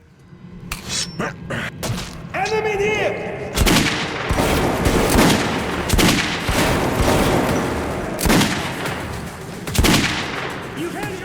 Enemy here!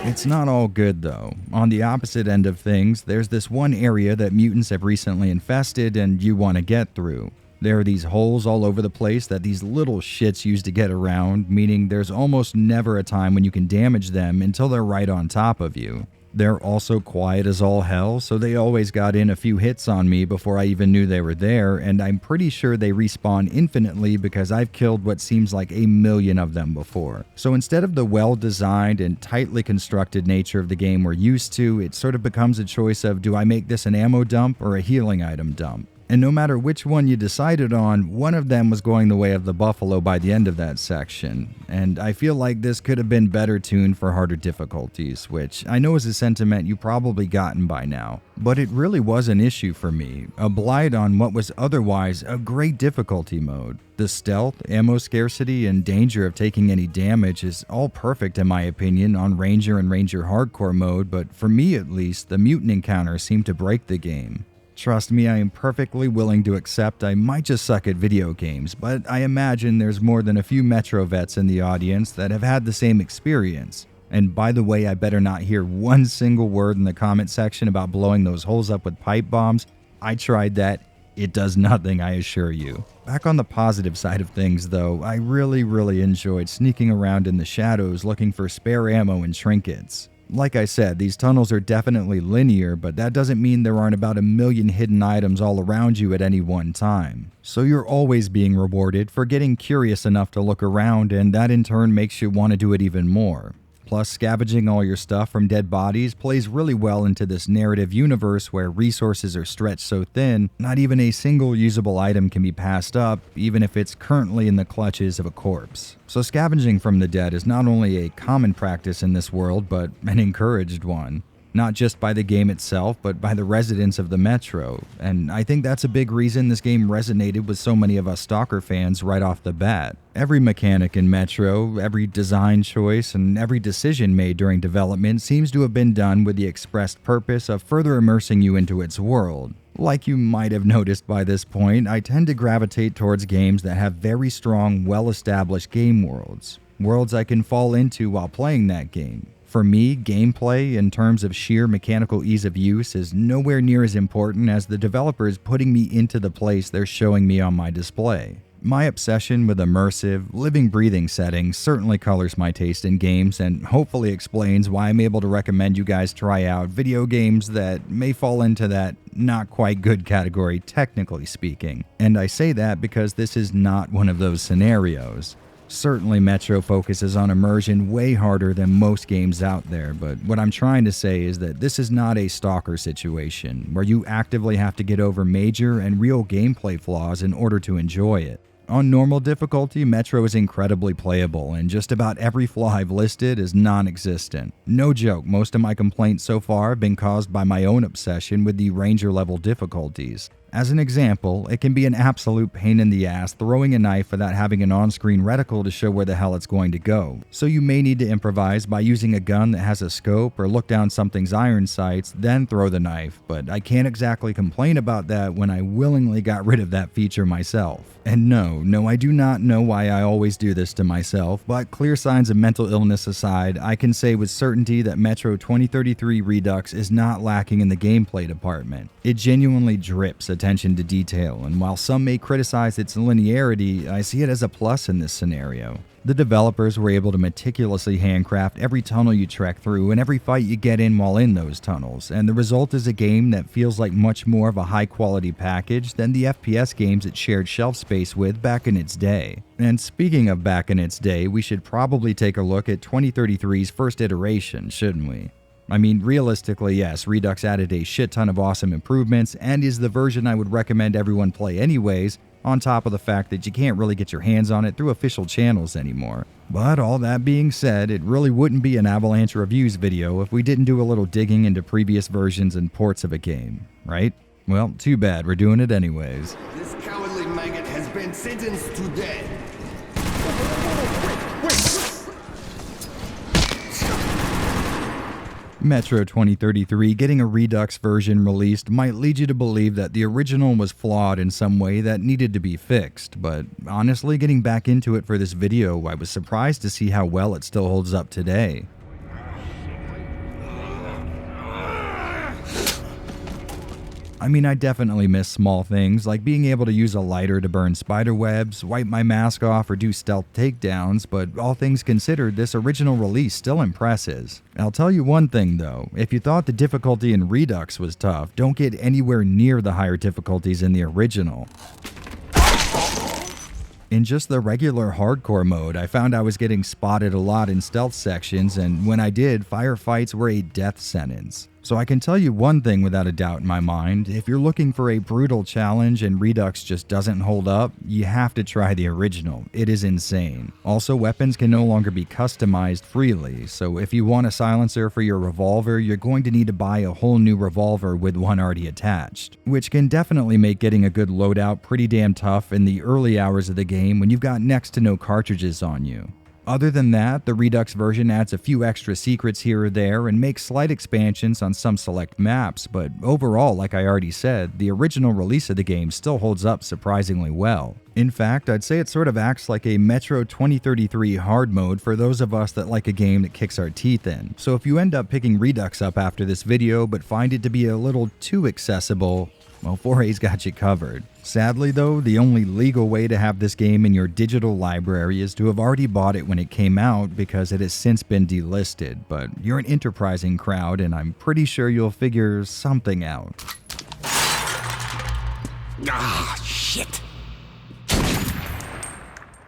It's not all good though. On the opposite end of things, there's this one area that mutants have recently infested and you want to get through. There are these holes all over the place that these little shits use to get around, meaning there's almost never a time when you can damage them until they're right on top of you. They're also quiet as all hell, so they always got in a few hits on me before I even knew they were there, and I'm pretty sure they respawn infinitely because I've killed what seems like a million of them before. So instead of the well-designed and tightly constructed nature of the game we're used to, it sort of becomes a choice of, do I make this an ammo dump or a healing item dump? And no matter which one you decided on, one of them was going the way of the buffalo by the end of that section. And I feel like this could have been better tuned for harder difficulties, which I know is a sentiment you've probably gotten by now. But it really was an issue for me, a blight on what was otherwise a great difficulty mode. The stealth, ammo scarcity, and danger of taking any damage is all perfect in my opinion on Ranger and Ranger Hardcore mode, but for me at least, the mutant encounters seem to break the game. Trust me, I am perfectly willing to accept I might just suck at video games, but I imagine there's more than a few Metro vets in the audience that have had the same experience. And by the way, I better not hear one single word in the comment section about blowing those holes up with pipe bombs. I tried that. It does nothing, I assure you. Back on the positive side of things though, I really enjoyed sneaking around in the shadows looking for spare ammo and trinkets. Like I said, these tunnels are definitely linear, but that doesn't mean there aren't about a million hidden items all around you at any one time. So you're always being rewarded for getting curious enough to look around, and that in turn makes you want to do it even more. Plus, scavenging all your stuff from dead bodies plays really well into this narrative universe where resources are stretched so thin, not even a single usable item can be passed up, even if it's currently in the clutches of a corpse. So scavenging from the dead is not only a common practice in this world, but an encouraged one. Not just by the game itself, but by the residents of the Metro. And I think that's a big reason this game resonated with so many of us Stalker fans right off the bat. Every mechanic in Metro, every design choice, and every decision made during development seems to have been done with the expressed purpose of further immersing you into its world. Like you might have noticed by this point, I tend to gravitate towards games that have very strong, well-established game worlds. Worlds I can fall into while playing that game. For me, gameplay, in terms of sheer mechanical ease of use, is nowhere near as important as the developers putting me into the place they're showing me on my display. My obsession with immersive, living, breathing settings certainly colors my taste in games and hopefully explains why I'm able to recommend you guys try out video games that may fall into that not quite good category, technically speaking. And I say that because this is not one of those scenarios. Certainly Metro focuses on immersion way harder than most games out there, but what I'm trying to say is that this is not a Stalker situation, where you actively have to get over major and real gameplay flaws in order to enjoy it. On normal difficulty, Metro is incredibly playable, and just about every flaw I've listed is non-existent. No joke, most of my complaints so far have been caused by my own obsession with the Ranger level difficulties. As an example, it can be an absolute pain in the ass throwing a knife without having an on-screen reticle to show where the hell it's going to go. So you may need to improvise by using a gun that has a scope or look down something's iron sights, then throw the knife, but I can't exactly complain about that when I willingly got rid of that feature myself. And no, I do not know why I always do this to myself, but clear signs of mental illness aside, I can say with certainty that Metro 2033 Redux is not lacking in the gameplay department. It genuinely drips attention to detail, and while some may criticize its linearity, I see it as a plus in this scenario. The developers were able to meticulously handcraft every tunnel you trek through and every fight you get in while in those tunnels, and the result is a game that feels like much more of a high-quality package than the FPS games it shared shelf space with back in its day. And speaking of back in its day, we should probably take a look at 2033's first iteration, shouldn't we? I mean, realistically, yes, Redux added a shit ton of awesome improvements and is the version I would recommend everyone play anyways, on top of the fact that you can't really get your hands on it through official channels anymore. But all that being said, it really wouldn't be an Avalanche Reviews video if we didn't do a little digging into previous versions and ports of a game, right? Well, too bad, we're doing it anyways. This cowardly maggot has been sentenced to death. Metro 2033 getting a Redux version released might lead you to believe that the original was flawed in some way that needed to be fixed, but honestly, getting back into it for this video, I was surprised to see how well it still holds up today. I mean, I definitely miss small things like being able to use a lighter to burn spider webs, wipe my mask off, or do stealth takedowns, but all things considered, this original release still impresses. I'll tell you one thing though, if you thought the difficulty in Redux was tough, don't get anywhere near the higher difficulties in the original. In just the regular hardcore mode, I found I was getting spotted a lot in stealth sections, and when I did, firefights were a death sentence. So I can tell you one thing without a doubt in my mind, if you're looking for a brutal challenge and Redux just doesn't hold up, you have to try the original. It is insane. Also, weapons can no longer be customized freely, so if you want a silencer for your revolver, you're going to need to buy a whole new revolver with one already attached, which can definitely make getting a good loadout pretty damn tough in the early hours of the game when you've got next to no cartridges on you. Other than that, the Redux version adds a few extra secrets here or there and makes slight expansions on some select maps, but overall, like I already said, the original release of the game still holds up surprisingly well. In fact, I'd say it sort of acts like a Metro 2033 hard mode for those of us that like a game that kicks our teeth in. So if you end up picking Redux up after this video but find it to be a little too accessible, well, 4A's got you covered. Sadly though, the only legal way to have this game in your digital library is to have already bought it when it came out because it has since been delisted, but you're an enterprising crowd and I'm pretty sure you'll figure something out. Ah, shit.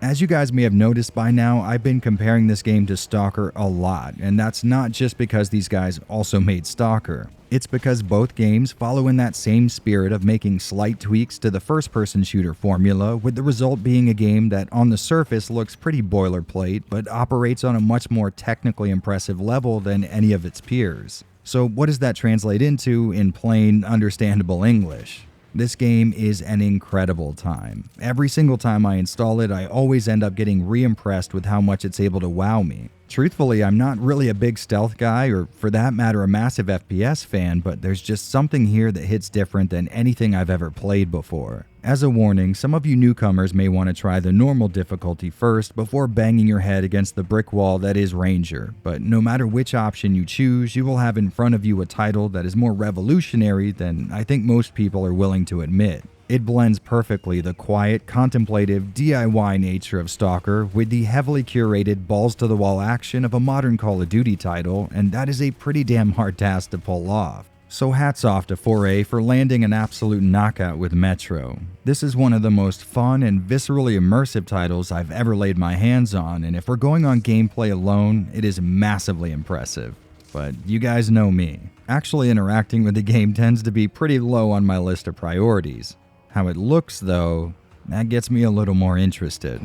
As you guys may have noticed by now, I've been comparing this game to Stalker a lot, and that's not just because these guys also made Stalker. It's because both games follow in that same spirit of making slight tweaks to the first-person shooter formula, with the result being a game that on the surface looks pretty boilerplate, but operates on a much more technically impressive level than any of its peers. So what does that translate into in plain, understandable English? This game is an incredible time. Every single time I install it, I always end up getting re-impressed with how much it's able to wow me. Truthfully, I'm not really a big stealth guy, or for that matter a massive FPS fan, but there's just something here that hits different than anything I've ever played before. As a warning, some of you newcomers may want to try the normal difficulty first before banging your head against the brick wall that is Ranger, but no matter which option you choose, you will have in front of you a title that is more revolutionary than I think most people are willing to admit. It blends perfectly the quiet, contemplative, DIY nature of Stalker with the heavily curated, balls-to-the-wall action of a modern Call of Duty title, and that is a pretty damn hard task to pull off. So hats off to 4A for landing an absolute knockout with Metro. This is one of the most fun and viscerally immersive titles I've ever laid my hands on, and if we're going on gameplay alone, it is massively impressive. But you guys know me. Actually interacting with the game tends to be pretty low on my list of priorities. How it looks, though, that gets me a little more interested.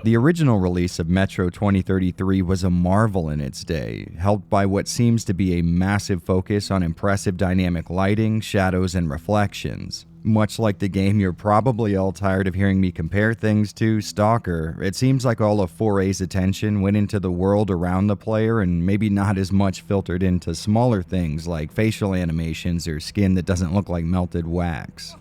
The original release of Metro 2033 was a marvel in its day, helped by what seems to be a massive focus on impressive dynamic lighting, shadows, and reflections. Much like the game you're probably all tired of hearing me compare things to, Stalker, it seems like all of 4A's attention went into the world around the player and maybe not as much filtered into smaller things like facial animations or skin that doesn't look like melted wax.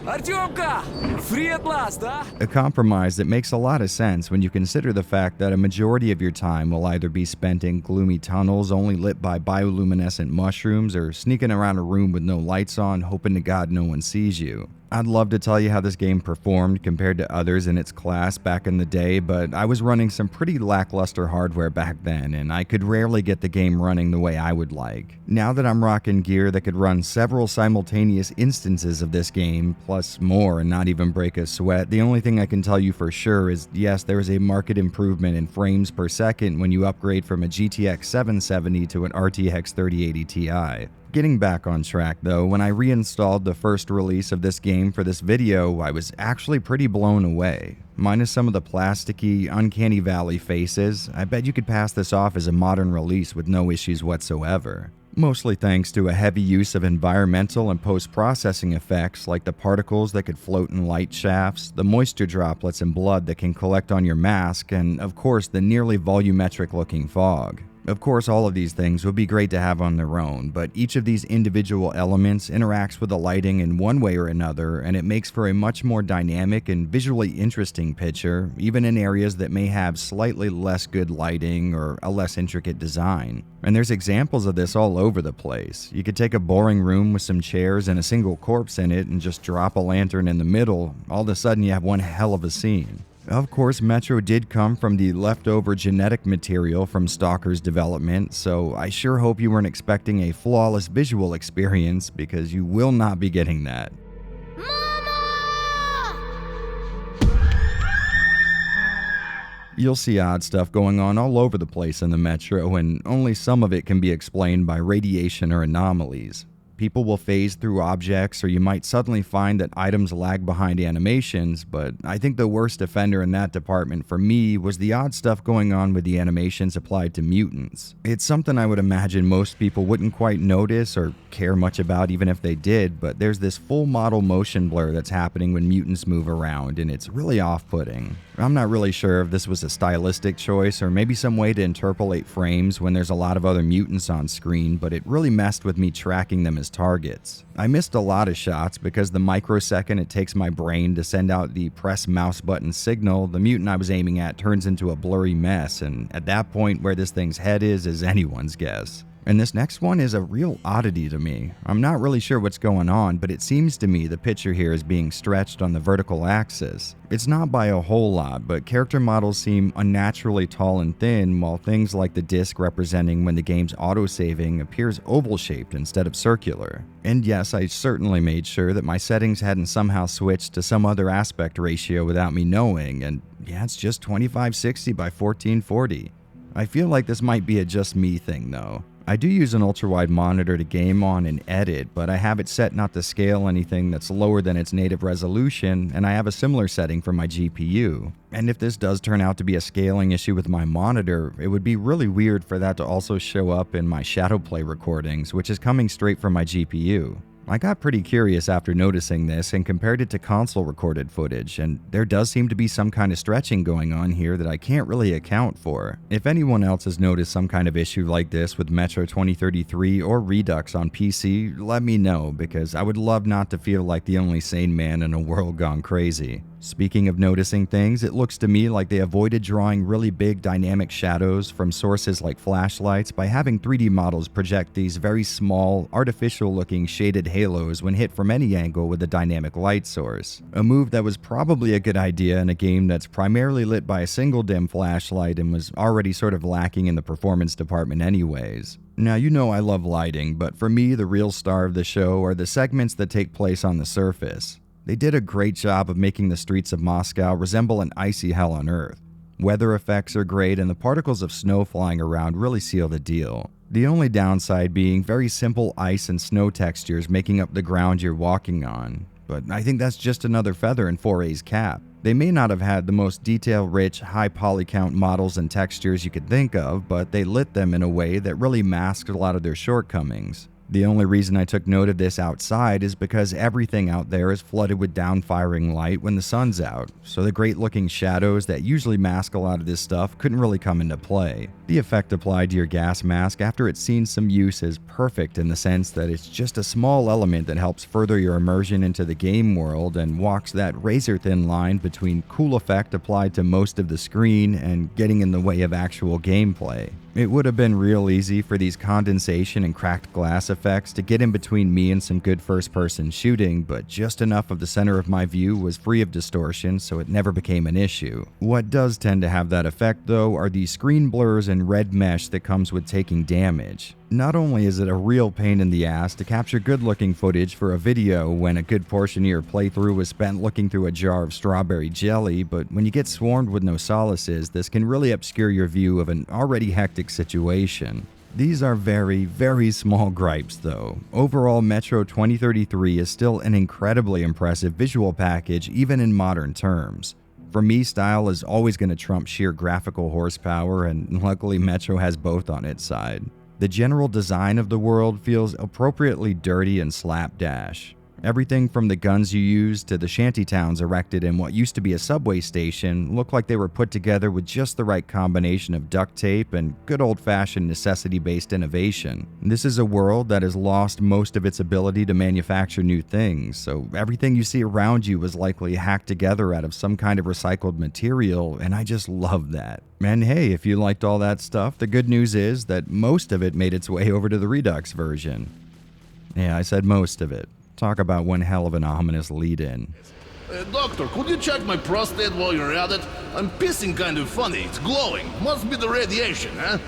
Artyomka! Free at last, huh? A compromise that makes a lot of sense when you consider the fact that a majority of your time will either be spent in gloomy tunnels only lit by bioluminescent mushrooms or sneaking around a room with no lights on hoping to God no one sees you. I'd love to tell you how this game performed compared to others in its class back in the day, but I was running some pretty lackluster hardware back then, and I could rarely get the game running the way I would like. Now that I'm rocking gear that could run several simultaneous instances of this game, plus more and not even break a sweat, the only thing I can tell you for sure is yes, there is a marked improvement in frames per second when you upgrade from a GTX 770 to an RTX 3080 Ti. Getting back on track though, when I reinstalled the first release of this game for this video, I was actually pretty blown away. Minus some of the plasticky, uncanny valley faces, I bet you could pass this off as a modern release with no issues whatsoever. Mostly thanks to a heavy use of environmental and post-processing effects like the particles that could float in light shafts, the moisture droplets and blood that can collect on your mask, and of course the nearly volumetric looking fog. Of course, all of these things would be great to have on their own, but each of these individual elements interacts with the lighting in one way or another, and it makes for a much more dynamic and visually interesting picture, even in areas that may have slightly less good lighting or a less intricate design. And there's examples of this all over the place. You could take a boring room with some chairs and a single corpse in it and just drop a lantern in the middle. All of a sudden you have one hell of a scene. Of course, Metro did come from the leftover genetic material from Stalker's development, so I sure hope you weren't expecting a flawless visual experience, because you will not be getting that. You'll see odd stuff going on all over the place in the Metro, and only some of it can be explained by radiation or anomalies. People will phase through objects, or you might suddenly find that items lag behind animations, but I think the worst offender in that department for me was the odd stuff going on with the animations applied to mutants. It's something I would imagine most people wouldn't quite notice or care much about even if they did, but there's this full model motion blur that's happening when mutants move around, and it's really off-putting. I'm not really sure if this was a stylistic choice or maybe some way to interpolate frames when there's a lot of other mutants on screen, but it really messed with me tracking them as targets. I missed a lot of shots because the microsecond it takes my brain to send out the press mouse button signal, the mutant I was aiming at turns into a blurry mess, and at that point where this thing's head is anyone's guess. And this next one is a real oddity to me. I'm not really sure what's going on, but it seems to me the picture here is being stretched on the vertical axis. It's not by a whole lot, but character models seem unnaturally tall and thin, while things like the disc representing when the game's autosaving appears oval-shaped instead of circular. And yes, I certainly made sure that my settings hadn't somehow switched to some other aspect ratio without me knowing, and yeah, it's just 2560 by 1440. I feel like this might be a just me thing though. I do use an ultra-wide monitor to game on and edit, but I have it set not to scale anything that's lower than its native resolution, and I have a similar setting for my GPU. And if this does turn out to be a scaling issue with my monitor, it would be really weird for that to also show up in my Shadowplay recordings, which is coming straight from my GPU. I got pretty curious after noticing this and compared it to console recorded footage, and there does seem to be some kind of stretching going on here that I can't really account for. If anyone else has noticed some kind of issue like this with Metro 2033 or Redux on PC, let me know, because I would love not to feel like the only sane man in a world gone crazy. Speaking of noticing things, it looks to me like they avoided drawing really big dynamic shadows from sources like flashlights by having 3D models project these very small, artificial-looking shaded halos when hit from any angle with a dynamic light source. A move that was probably a good idea in a game that's primarily lit by a single dim flashlight and was already sort of lacking in the performance department anyways. Now, you know I love lighting, but for me, the real star of the show are the segments that take place on the surface. They did a great job of making the streets of Moscow resemble an icy hell on Earth. Weather effects are great, and the particles of snow flying around really seal the deal. The only downside being very simple ice and snow textures making up the ground you're walking on. But I think that's just another feather in 4A's cap. They may not have had the most detail-rich, high poly count models and textures you could think of, but they lit them in a way that really masked a lot of their shortcomings. The only reason I took note of this outside is because everything out there is flooded with down-firing light when the sun's out, so the great-looking shadows that usually mask a lot of this stuff couldn't really come into play. The effect applied to your gas mask after it's seen some use is perfect in the sense that it's just a small element that helps further your immersion into the game world and walks that razor-thin line between cool effect applied to most of the screen and getting in the way of actual gameplay. It would have been real easy for these condensation and cracked glass effects to get in between me and some good first-person shooting, but just enough of the center of my view was free of distortion, so it never became an issue. What does tend to have that effect, though, are the screen blurs and red mesh that comes with taking damage. Not only is it a real pain in the ass to capture good-looking footage for a video when a good portion of your playthrough was spent looking through a jar of strawberry jelly, but when you get swarmed with no solaces, this can really obscure your view of an already hectic situation. These are very, very small gripes though. Overall, Metro 2033 is still an incredibly impressive visual package even in modern terms. For me, style is always going to trump sheer graphical horsepower, and luckily Metro has both on its side. The general design of the world feels appropriately dirty and slapdash. Everything from the guns you used to the shantytowns erected in what used to be a subway station looked like they were put together with just the right combination of duct tape and good old-fashioned necessity-based innovation. This is a world that has lost most of its ability to manufacture new things, so everything you see around you was likely hacked together out of some kind of recycled material, and I just love that. And hey, if you liked all that stuff, the good news is that most of it made its way over to the Redux version. Yeah, I said most of it. Talk about one hell of an ominous lead-in. Doctor, could you check my prostate while you're at it? I'm pissing kind of funny. It's glowing. Must be the radiation, huh?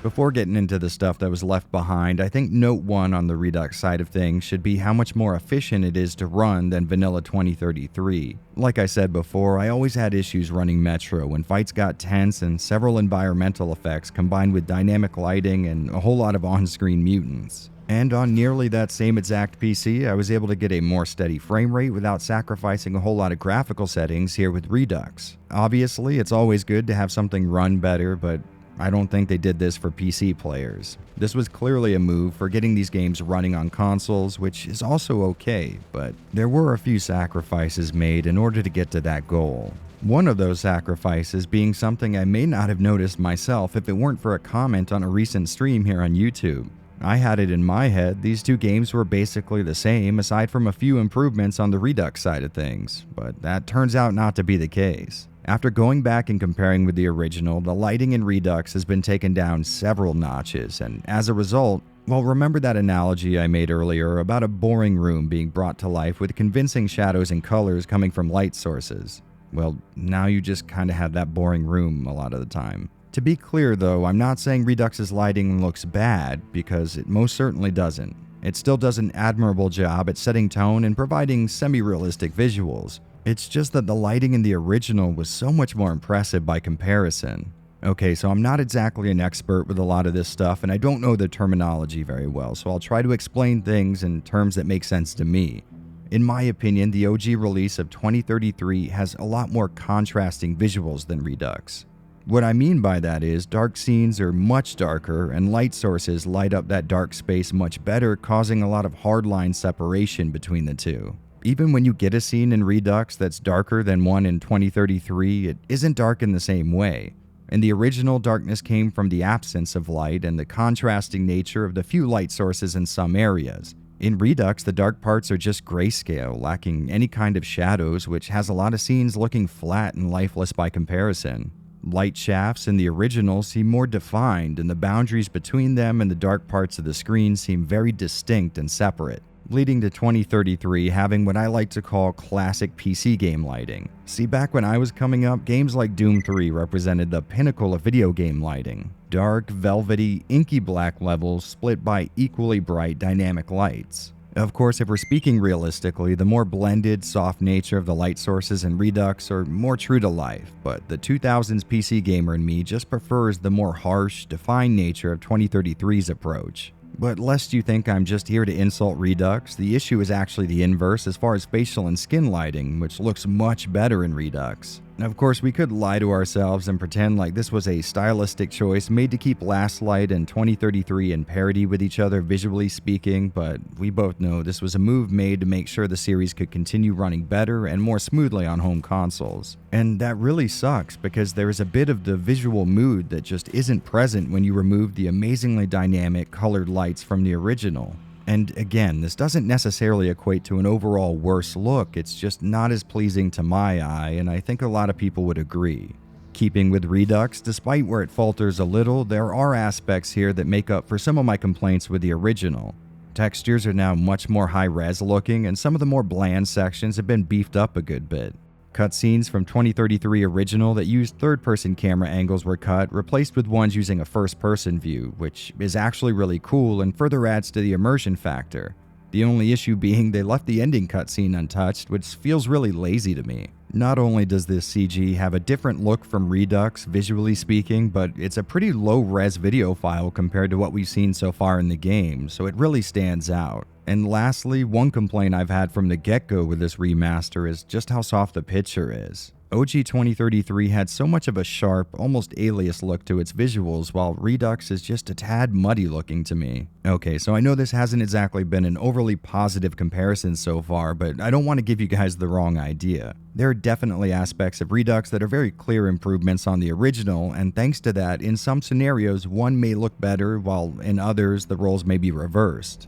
Before getting into the stuff that was left behind, I think note one on the Redux side of things should be how much more efficient it is to run than vanilla 2033. Like I said before, I always had issues running Metro when fights got tense and several environmental effects combined with dynamic lighting and a whole lot of on-screen mutants. And on nearly that same exact PC, I was able to get a more steady frame rate without sacrificing a whole lot of graphical settings here with Redux. Obviously, it's always good to have something run better, but I don't think they did this for PC players. This was clearly a move for getting these games running on consoles, which is also okay, but there were a few sacrifices made in order to get to that goal. One of those sacrifices being something I may not have noticed myself if it weren't for a comment on a recent stream here on YouTube. I had it in my head these two games were basically the same aside from a few improvements on the Redux side of things, but that turns out not to be the case. After going back and comparing with the original, the lighting in Redux has been taken down several notches, and as a result, well, remember that analogy I made earlier about a boring room being brought to life with convincing shadows and colors coming from light sources? Well, now you just kinda have that boring room a lot of the time. To be clear though, I'm not saying Redux's lighting looks bad, because it most certainly doesn't. It still does an admirable job at setting tone and providing semi-realistic visuals. It's just that the lighting in the original was so much more impressive by comparison. Okay, so I'm not exactly an expert with a lot of this stuff, and I don't know the terminology very well, so I'll try to explain things in terms that make sense to me. In my opinion, the OG release of 2033 has a lot more contrasting visuals than Redux. What I mean by that is dark scenes are much darker and light sources light up that dark space much better, causing a lot of hardline separation between the two. Even when you get a scene in Redux that's darker than one in 2033, it isn't dark in the same way. In the original, darkness came from the absence of light and the contrasting nature of the few light sources in some areas. In Redux, the dark parts are just grayscale, lacking any kind of shadows, which has a lot of scenes looking flat and lifeless by comparison. Light shafts in the original seem more defined, and the boundaries between them and the dark parts of the screen seem very distinct and separate, leading to 2033 having what I like to call classic PC game lighting. See, back when I was coming up, games like Doom 3 represented the pinnacle of video game lighting. Dark, velvety, inky black levels split by equally bright dynamic lights. Of course, if we're speaking realistically, the more blended, soft nature of the light sources in Redux are more true to life, but the 2000s PC gamer in me just prefers the more harsh, defined nature of 2033's approach. But lest you think I'm just here to insult Redux, the issue is actually the inverse as far as facial and skin lighting, which looks much better in Redux. Of course, we could lie to ourselves and pretend like this was a stylistic choice made to keep Last Light and 2033 in parity with each other visually speaking, but we both know this was a move made to make sure the series could continue running better and more smoothly on home consoles. And that really sucks, because there is a bit of the visual mood that just isn't present when you remove the amazingly dynamic colored lights from the original. And again, this doesn't necessarily equate to an overall worse look, it's just not as pleasing to my eye, and I think a lot of people would agree. Keeping with Redux, despite where it falters a little, there are aspects here that make up for some of my complaints with the original. Textures are now much more high-res looking, and some of the more bland sections have been beefed up a good bit. Cutscenes from 2033 original that used third-person camera angles were cut, replaced with ones using a first-person view, which is actually really cool and further adds to the immersion factor. The only issue being they left the ending cutscene untouched, which feels really lazy to me. Not only does this CG have a different look from Redux, visually speaking, but it's a pretty low-res video file compared to what we've seen so far in the game, so it really stands out. And lastly, one complaint I've had from the get-go with this remaster is just how soft the picture is. OG 2033 had so much of a sharp, almost alias look to its visuals, while Redux is just a tad muddy looking to me. Okay, so I know this hasn't exactly been an overly positive comparison so far, but I don't want to give you guys the wrong idea. There are definitely aspects of Redux that are very clear improvements on the original, and thanks to that, in some scenarios, one may look better, while in others, the roles may be reversed.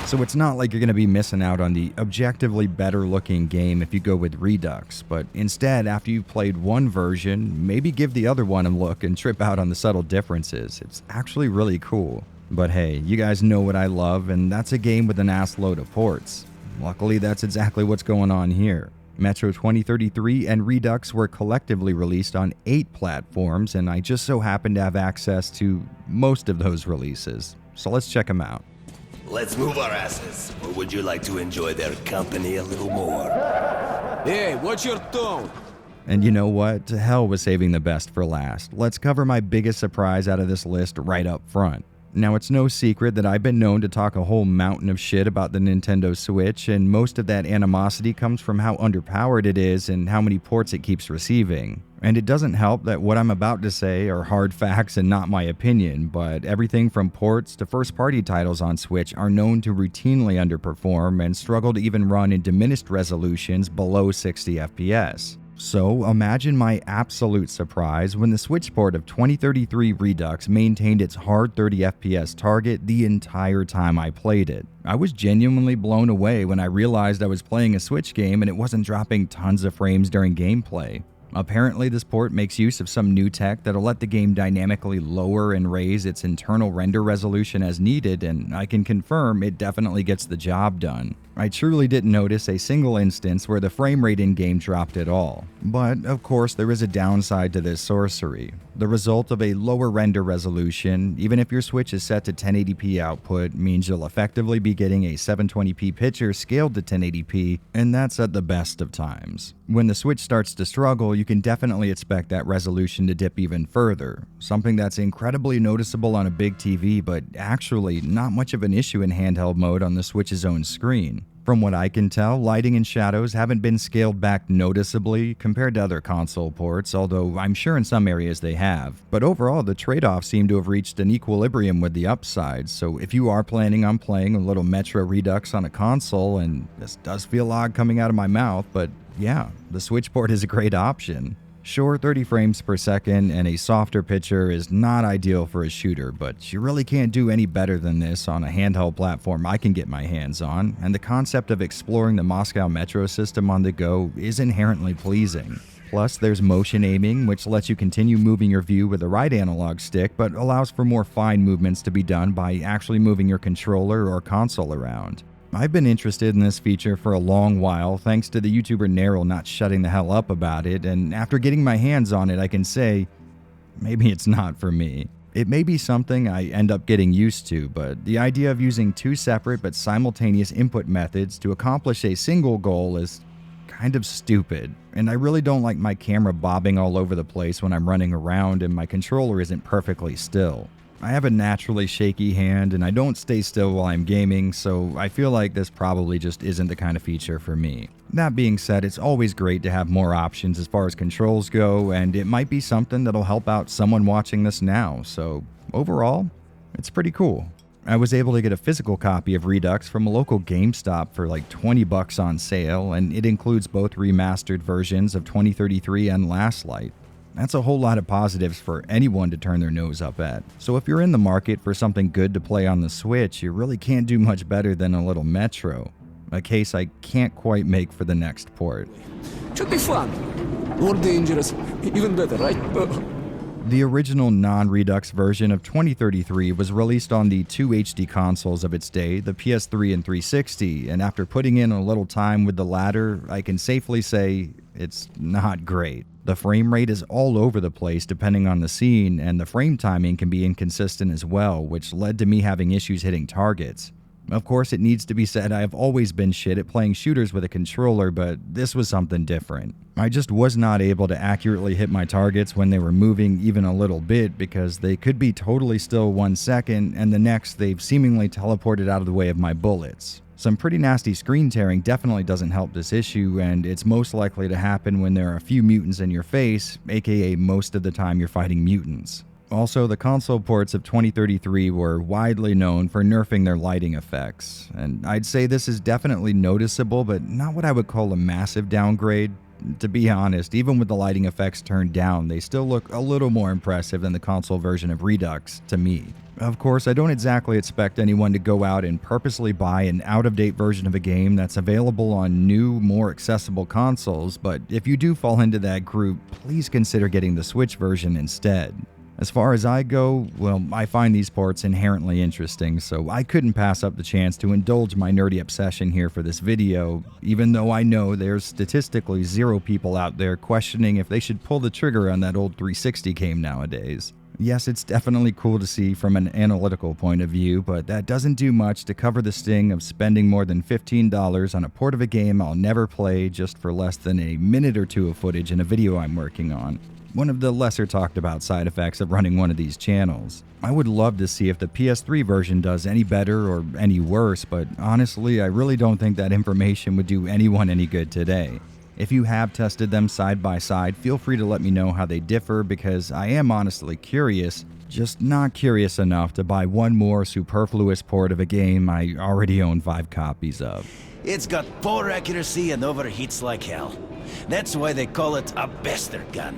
So it's not like you're going to be missing out on the objectively better looking game if you go with Redux, but instead, after you've played one version, maybe give the other one a look and trip out on the subtle differences. It's actually really cool. But hey, you guys know what I love, and that's a game with an ass load of ports. Luckily, that's exactly what's going on here. Metro 2033 and Redux were collectively released on 8 platforms, and I just so happen to have access to most of those releases. So let's check them out. Let's move our asses, or would you like to enjoy their company a little more? Hey, watch your tone. And you know what? To hell with saving the best for last. Let's cover my biggest surprise out of this list right up front. Now, it's no secret that I've been known to talk a whole mountain of shit about the Nintendo Switch, and most of that animosity comes from how underpowered it is and how many ports it keeps receiving. And it doesn't help that what I'm about to say are hard facts and not my opinion, but everything from ports to first-party titles on Switch are known to routinely underperform and struggle to even run in diminished resolutions below 60 FPS. So imagine my absolute surprise when the Switch port of 2033 Redux maintained its hard 30 FPS target the entire time I played it. I was genuinely blown away when I realized I was playing a Switch game and it wasn't dropping tons of frames during gameplay. Apparently, this port makes use of some new tech that'll let the game dynamically lower and raise its internal render resolution as needed, and I can confirm it definitely gets the job done. I truly didn't notice a single instance where the frame rate in-game dropped at all. But, of course, there is a downside to this sorcery. The result of a lower render resolution, even if your Switch is set to 1080p output, means you'll effectively be getting a 720p picture scaled to 1080p, and that's at the best of times. When the Switch starts to struggle, you can definitely expect that resolution to dip even further, something that's incredibly noticeable on a big TV, but actually not much of an issue in handheld mode on the Switch's own screen. From what I can tell, lighting and shadows haven't been scaled back noticeably compared to other console ports, although I'm sure in some areas they have. But overall, the trade-offs seem to have reached an equilibrium with the upsides, so if you are planning on playing a little Metro Redux on a console, and this does feel odd coming out of my mouth, but yeah, the Switch port is a great option. Sure, 30 frames per second and a softer picture is not ideal for a shooter, but you really can't do any better than this on a handheld platform I can get my hands on, and the concept of exploring the Moscow Metro system on the go is inherently pleasing. Plus, there's motion aiming, which lets you continue moving your view with the right analog stick, but allows for more fine movements to be done by actually moving your controller or console around. I've been interested in this feature for a long while thanks to the YouTuber Neryl not shutting the hell up about it, and after getting my hands on it I can say, maybe it's not for me. It may be something I end up getting used to, but the idea of using two separate but simultaneous input methods to accomplish a single goal is kind of stupid, and I really don't like my camera bobbing all over the place when I'm running around and my controller isn't perfectly still. I have a naturally shaky hand and I don't stay still while I'm gaming, so I feel like this probably just isn't the kind of feature for me. That being said, it's always great to have more options as far as controls go, and it might be something that'll help out someone watching this now, so overall, it's pretty cool. I was able to get a physical copy of Redux from a local GameStop for like $20 on sale, and it includes both remastered versions of 2033 and Last Light. That's a whole lot of positives for anyone to turn their nose up at. So if you're in the market for something good to play on the Switch, you really can't do much better than a little Metro. A case I can't quite make for the next port. Should be fun. More dangerous. Even better, right? The original non-Redux version of 2033 was released on the two HD consoles of its day, the PS3 and 360, and after putting in a little time with the latter, I can safely say it's not great. The frame rate is all over the place depending on the scene, and the frame timing can be inconsistent as well, which led to me having issues hitting targets. Of course, it needs to be said I have always been shit at playing shooters with a controller, but this was something different. I just was not able to accurately hit my targets when they were moving even a little bit because they could be totally still 1 second and the next they've seemingly teleported out of the way of my bullets. Some pretty nasty screen tearing definitely doesn't help this issue, and it's most likely to happen when there are a few mutants in your face, aka most of the time you're fighting mutants. Also, the console ports of 2033 were widely known for nerfing their lighting effects, and I'd say this is definitely noticeable, but not what I would call a massive downgrade. To be honest, even with the lighting effects turned down, they still look a little more impressive than the console version of Redux, to me. Of course, I don't exactly expect anyone to go out and purposely buy an out-of-date version of a game that's available on new, more accessible consoles, but if you do fall into that group, please consider getting the Switch version instead. As far as I go, well, I find these ports inherently interesting, so I couldn't pass up the chance to indulge my nerdy obsession here for this video, even though I know there's statistically 0 people out there questioning if they should pull the trigger on that old 360 game nowadays. Yes, it's definitely cool to see from an analytical point of view, but that doesn't do much to cover the sting of spending more than $15 on a port of a game I'll never play just for less than a minute or two of footage in a video I'm working on. One of the lesser talked about side effects of running one of these channels. I would love to see if the PS3 version does any better or any worse, but honestly, I really don't think that information would do anyone any good today. If you have tested them side by side, feel free to let me know how they differ because I am honestly curious, just not curious enough to buy one more superfluous port of a game I already own 5 copies of. It's got poor accuracy and overheats like hell. That's why they call it a bastard gun.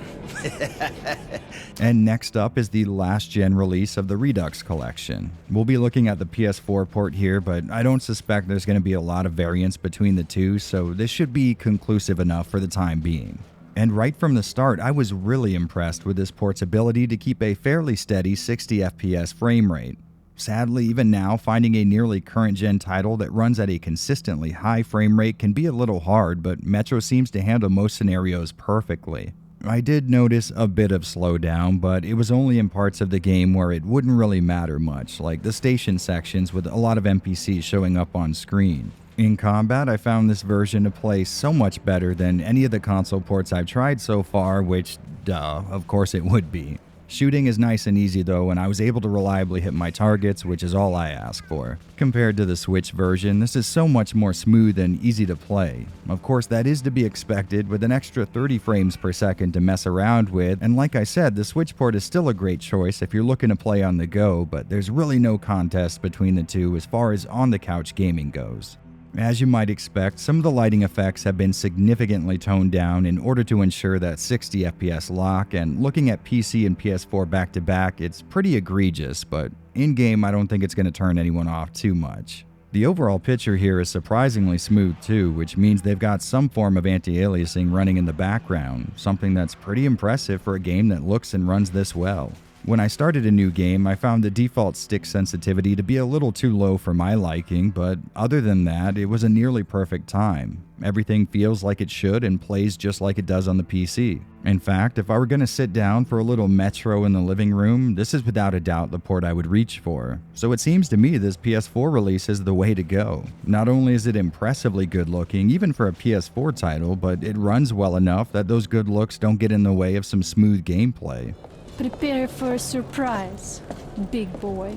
And next up is the last-gen release of the Redux collection. We'll be looking at the PS4 port here, but I don't suspect there's going to be a lot of variance between the two, so this should be conclusive enough for the time being. And right from the start, I was really impressed with this port's ability to keep a fairly steady 60 FPS frame rate. Sadly, even now, finding a nearly current-gen title that runs at a consistently high frame rate can be a little hard, but Metro seems to handle most scenarios perfectly. I did notice a bit of slowdown, but it was only in parts of the game where it wouldn't really matter much, like the station sections with a lot of NPCs showing up on screen. In combat, I found this version to play so much better than any of the console ports I've tried so far, which, duh, of course it would be. Shooting is nice and easy though, and I was able to reliably hit my targets, which is all I ask for. Compared to the Switch version, this is so much more smooth and easy to play. Of course, that is to be expected with an extra 30 frames per second to mess around with, and like I said, the Switch port is still a great choice if you're looking to play on the go, but there's really no contest between the two as far as on-the-couch gaming goes. As you might expect, some of the lighting effects have been significantly toned down in order to ensure that 60 FPS lock, and looking at PC and PS4 back to back, it's pretty egregious, but in-game I don't think it's going to turn anyone off too much. The overall picture here is surprisingly smooth too, which means they've got some form of anti-aliasing running in the background, something that's pretty impressive for a game that looks and runs this well. When I started a new game, I found the default stick sensitivity to be a little too low for my liking, but other than that, it was a nearly perfect time. Everything feels like it should and plays just like it does on the PC. In fact, if I were going to sit down for a little Metro in the living room, this is without a doubt the port I would reach for. So it seems to me this PS4 release is the way to go. Not only is it impressively good looking, even for a PS4 title, but it runs well enough that those good looks don't get in the way of some smooth gameplay. Prepare for a surprise, big boy.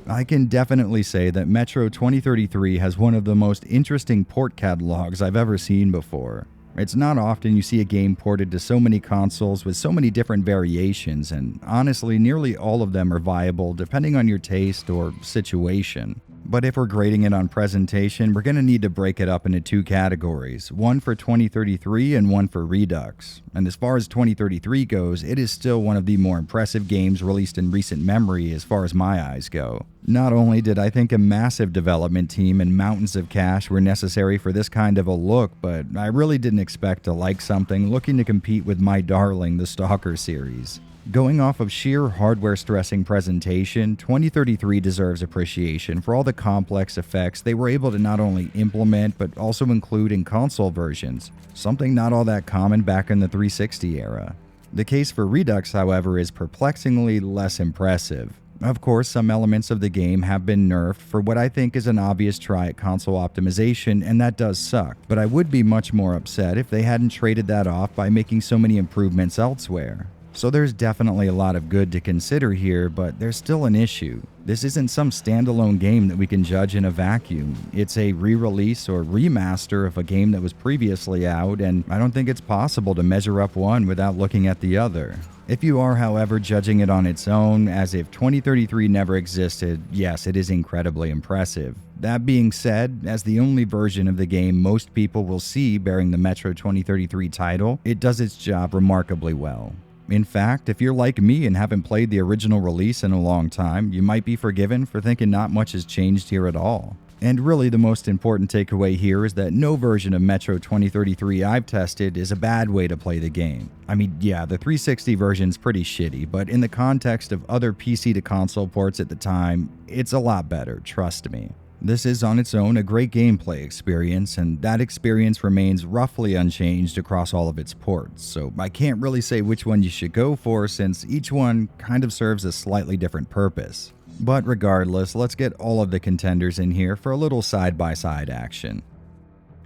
I can definitely say that Metro 2033 has one of the most interesting port catalogs I've ever seen before. It's not often you see a game ported to so many consoles with so many different variations, and honestly, nearly all of them are viable depending on your taste or situation. But if we're grading it on presentation, we're going to need to break it up into 2 categories, one for 2033 and one for Redux. And as far as 2033 goes, it is still one of the more impressive games released in recent memory as far as my eyes go. Not only did I think a massive development team and mountains of cash were necessary for this kind of a look, but I really didn't expect to like something looking to compete with my darling, the Stalker series. Going off of sheer hardware-stressing presentation, 2033 deserves appreciation for all the complex effects they were able to not only implement but also include in console versions, something not all that common back in the 360 era. The case for Redux, however, is perplexingly less impressive. Of course, some elements of the game have been nerfed for what I think is an obvious try at console optimization, and that does suck, but I would be much more upset if they hadn't traded that off by making so many improvements elsewhere. So there's definitely a lot of good to consider here, but there's still an issue. This isn't some standalone game that we can judge in a vacuum. It's a re-release or remaster of a game that was previously out, and I don't think it's possible to measure up one without looking at the other. If you are, however, judging it on its own, as if 2033 never existed, yes, it is incredibly impressive. That being said, as the only version of the game most people will see bearing the Metro 2033 title, it does its job remarkably well. In fact, if you're like me and haven't played the original release in a long time, you might be forgiven for thinking not much has changed here at all. And really the most important takeaway here is that no version of Metro 2033 I've tested is a bad way to play the game. I mean, yeah, the 360 version's pretty shitty, but in the context of other PC to console ports at the time, it's a lot better, trust me. This is on its own a great gameplay experience, and that experience remains roughly unchanged across all of its ports, so I can't really say which one you should go for since each one kind of serves a slightly different purpose. But regardless, let's get all of the contenders in here for a little side-by-side action.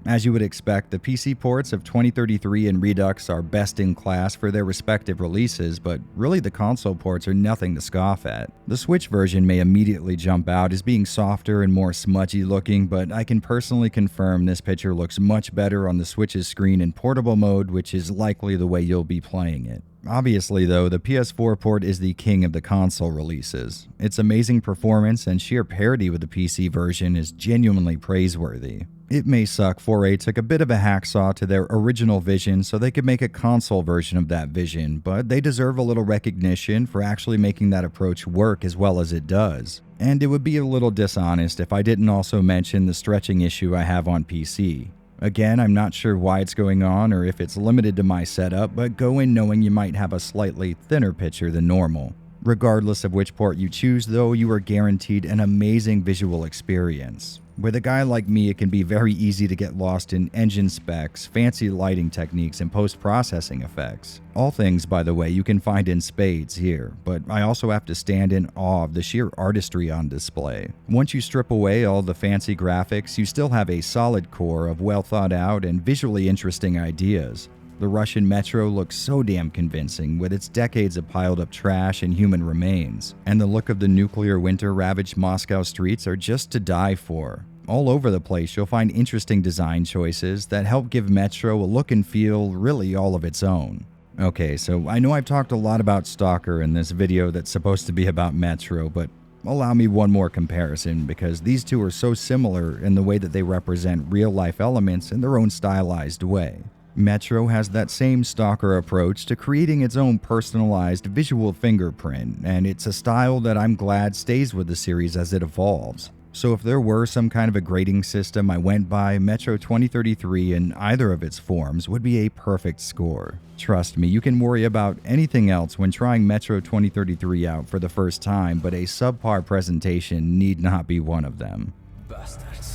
As you would expect, the PC ports of 2033 and Redux are best in class for their respective releases, but really the console ports are nothing to scoff at. The Switch version may immediately jump out as being softer and more smudgy looking, but I can personally confirm this picture looks much better on the Switch's screen in portable mode, which is likely the way you'll be playing it. Obviously though, the PS4 port is the king of the console releases. Its amazing performance and sheer parity with the PC version is genuinely praiseworthy. It may suck 4A took a bit of a hacksaw to their original vision so they could make a console version of that vision, but they deserve a little recognition for actually making that approach work as well as it does. And it would be a little dishonest if I didn't also mention the stretching issue I have on PC. Again, I'm not sure why it's going on or if it's limited to my setup, but go in knowing you might have a slightly thinner picture than normal. Regardless of which port you choose though, you are guaranteed an amazing visual experience. With a guy like me, it can be very easy to get lost in engine specs, fancy lighting techniques, and post-processing effects. All things, by the way, you can find in spades here, but I also have to stand in awe of the sheer artistry on display. Once you strip away all the fancy graphics, you still have a solid core of well-thought-out and visually interesting ideas. The Russian metro looks so damn convincing with its decades of piled up trash and human remains, and the look of the nuclear winter-ravaged Moscow streets are just to die for. All over the place you'll find interesting design choices that help give Metro a look and feel really all of its own. Okay, so I know I've talked a lot about Stalker in this video that's supposed to be about Metro, but allow me one more comparison because these two are so similar in the way that they represent real-life elements in their own stylized way. Metro has that same Stalker approach to creating its own personalized visual fingerprint, and it's a style that I'm glad stays with the series as it evolves. So if there were some kind of a grading system I went by, Metro 2033 in either of its forms would be a perfect score. Trust me, you can worry about anything else when trying Metro 2033 out for the first time, but a subpar presentation need not be one of them. Bastards.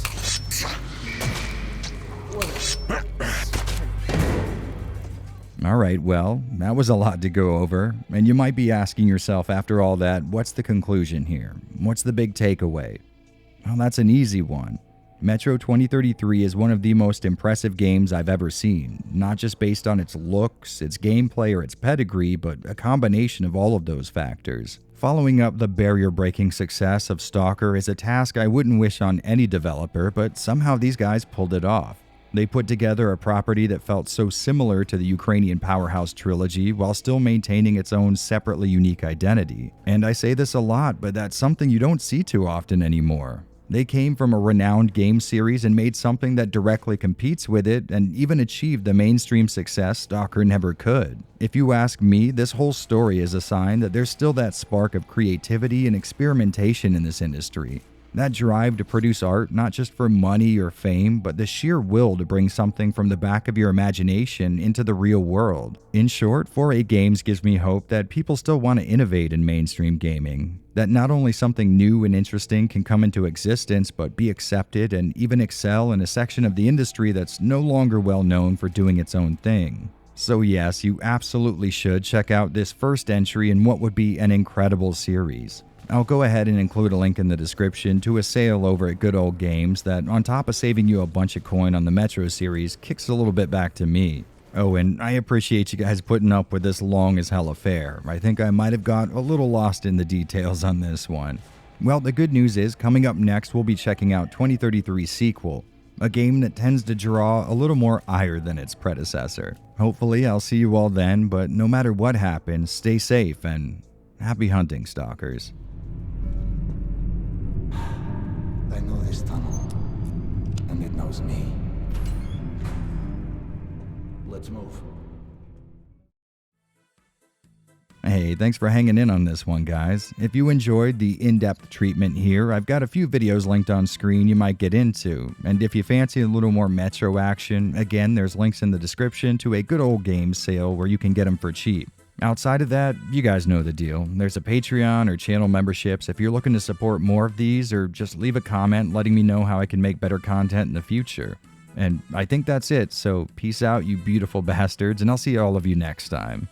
Alright, well, that was a lot to go over, and you might be asking yourself after all that, what's the conclusion here? What's the big takeaway? Well, that's an easy one. Metro 2033 is one of the most impressive games I've ever seen, not just based on its looks, its gameplay, or its pedigree, but a combination of all of those factors. Following up the barrier-breaking success of Stalker is a task I wouldn't wish on any developer, but somehow these guys pulled it off. They put together a property that felt so similar to the Ukrainian Powerhouse trilogy while still maintaining its own separately unique identity. And I say this a lot, but that's something you don't see too often anymore. They came from a renowned game series and made something that directly competes with it and even achieved the mainstream success Stalker never could. If you ask me, this whole story is a sign that there's still that spark of creativity and experimentation in this industry. That drive to produce art not just for money or fame, but the sheer will to bring something from the back of your imagination into the real world. In short, 4A Games gives me hope that people still want to innovate in mainstream gaming. That not only something new and interesting can come into existence, but be accepted and even excel in a section of the industry that's no longer well known for doing its own thing. So yes, you absolutely should check out this first entry in what would be an incredible series. I'll go ahead and include a link in the description to a sale over at Good Old Games that, on top of saving you a bunch of coin on the Metro series, kicks a little bit back to me. Oh, and I appreciate you guys putting up with this long as hell affair. I think I might have got a little lost in the details on this one. Well, the good news is, coming up next, we'll be checking out 2033's sequel, a game that tends to draw a little more ire than its predecessor. Hopefully, I'll see you all then, but no matter what happens, stay safe and happy hunting, Stalkers. I know this tunnel, and it knows me. Let's move. Hey, thanks for hanging in on this one, guys. If you enjoyed the in-depth treatment here, I've got a few videos linked on screen you might get into. And if you fancy a little more Metro action, again, there's links in the description to a Good Old Games sale where you can get them for cheap. Outside of that, you guys know the deal. There's a Patreon or channel memberships if you're looking to support more of these, or just leave a comment letting me know how I can make better content in the future. And I think that's it, so peace out, you beautiful bastards, and I'll see all of you next time.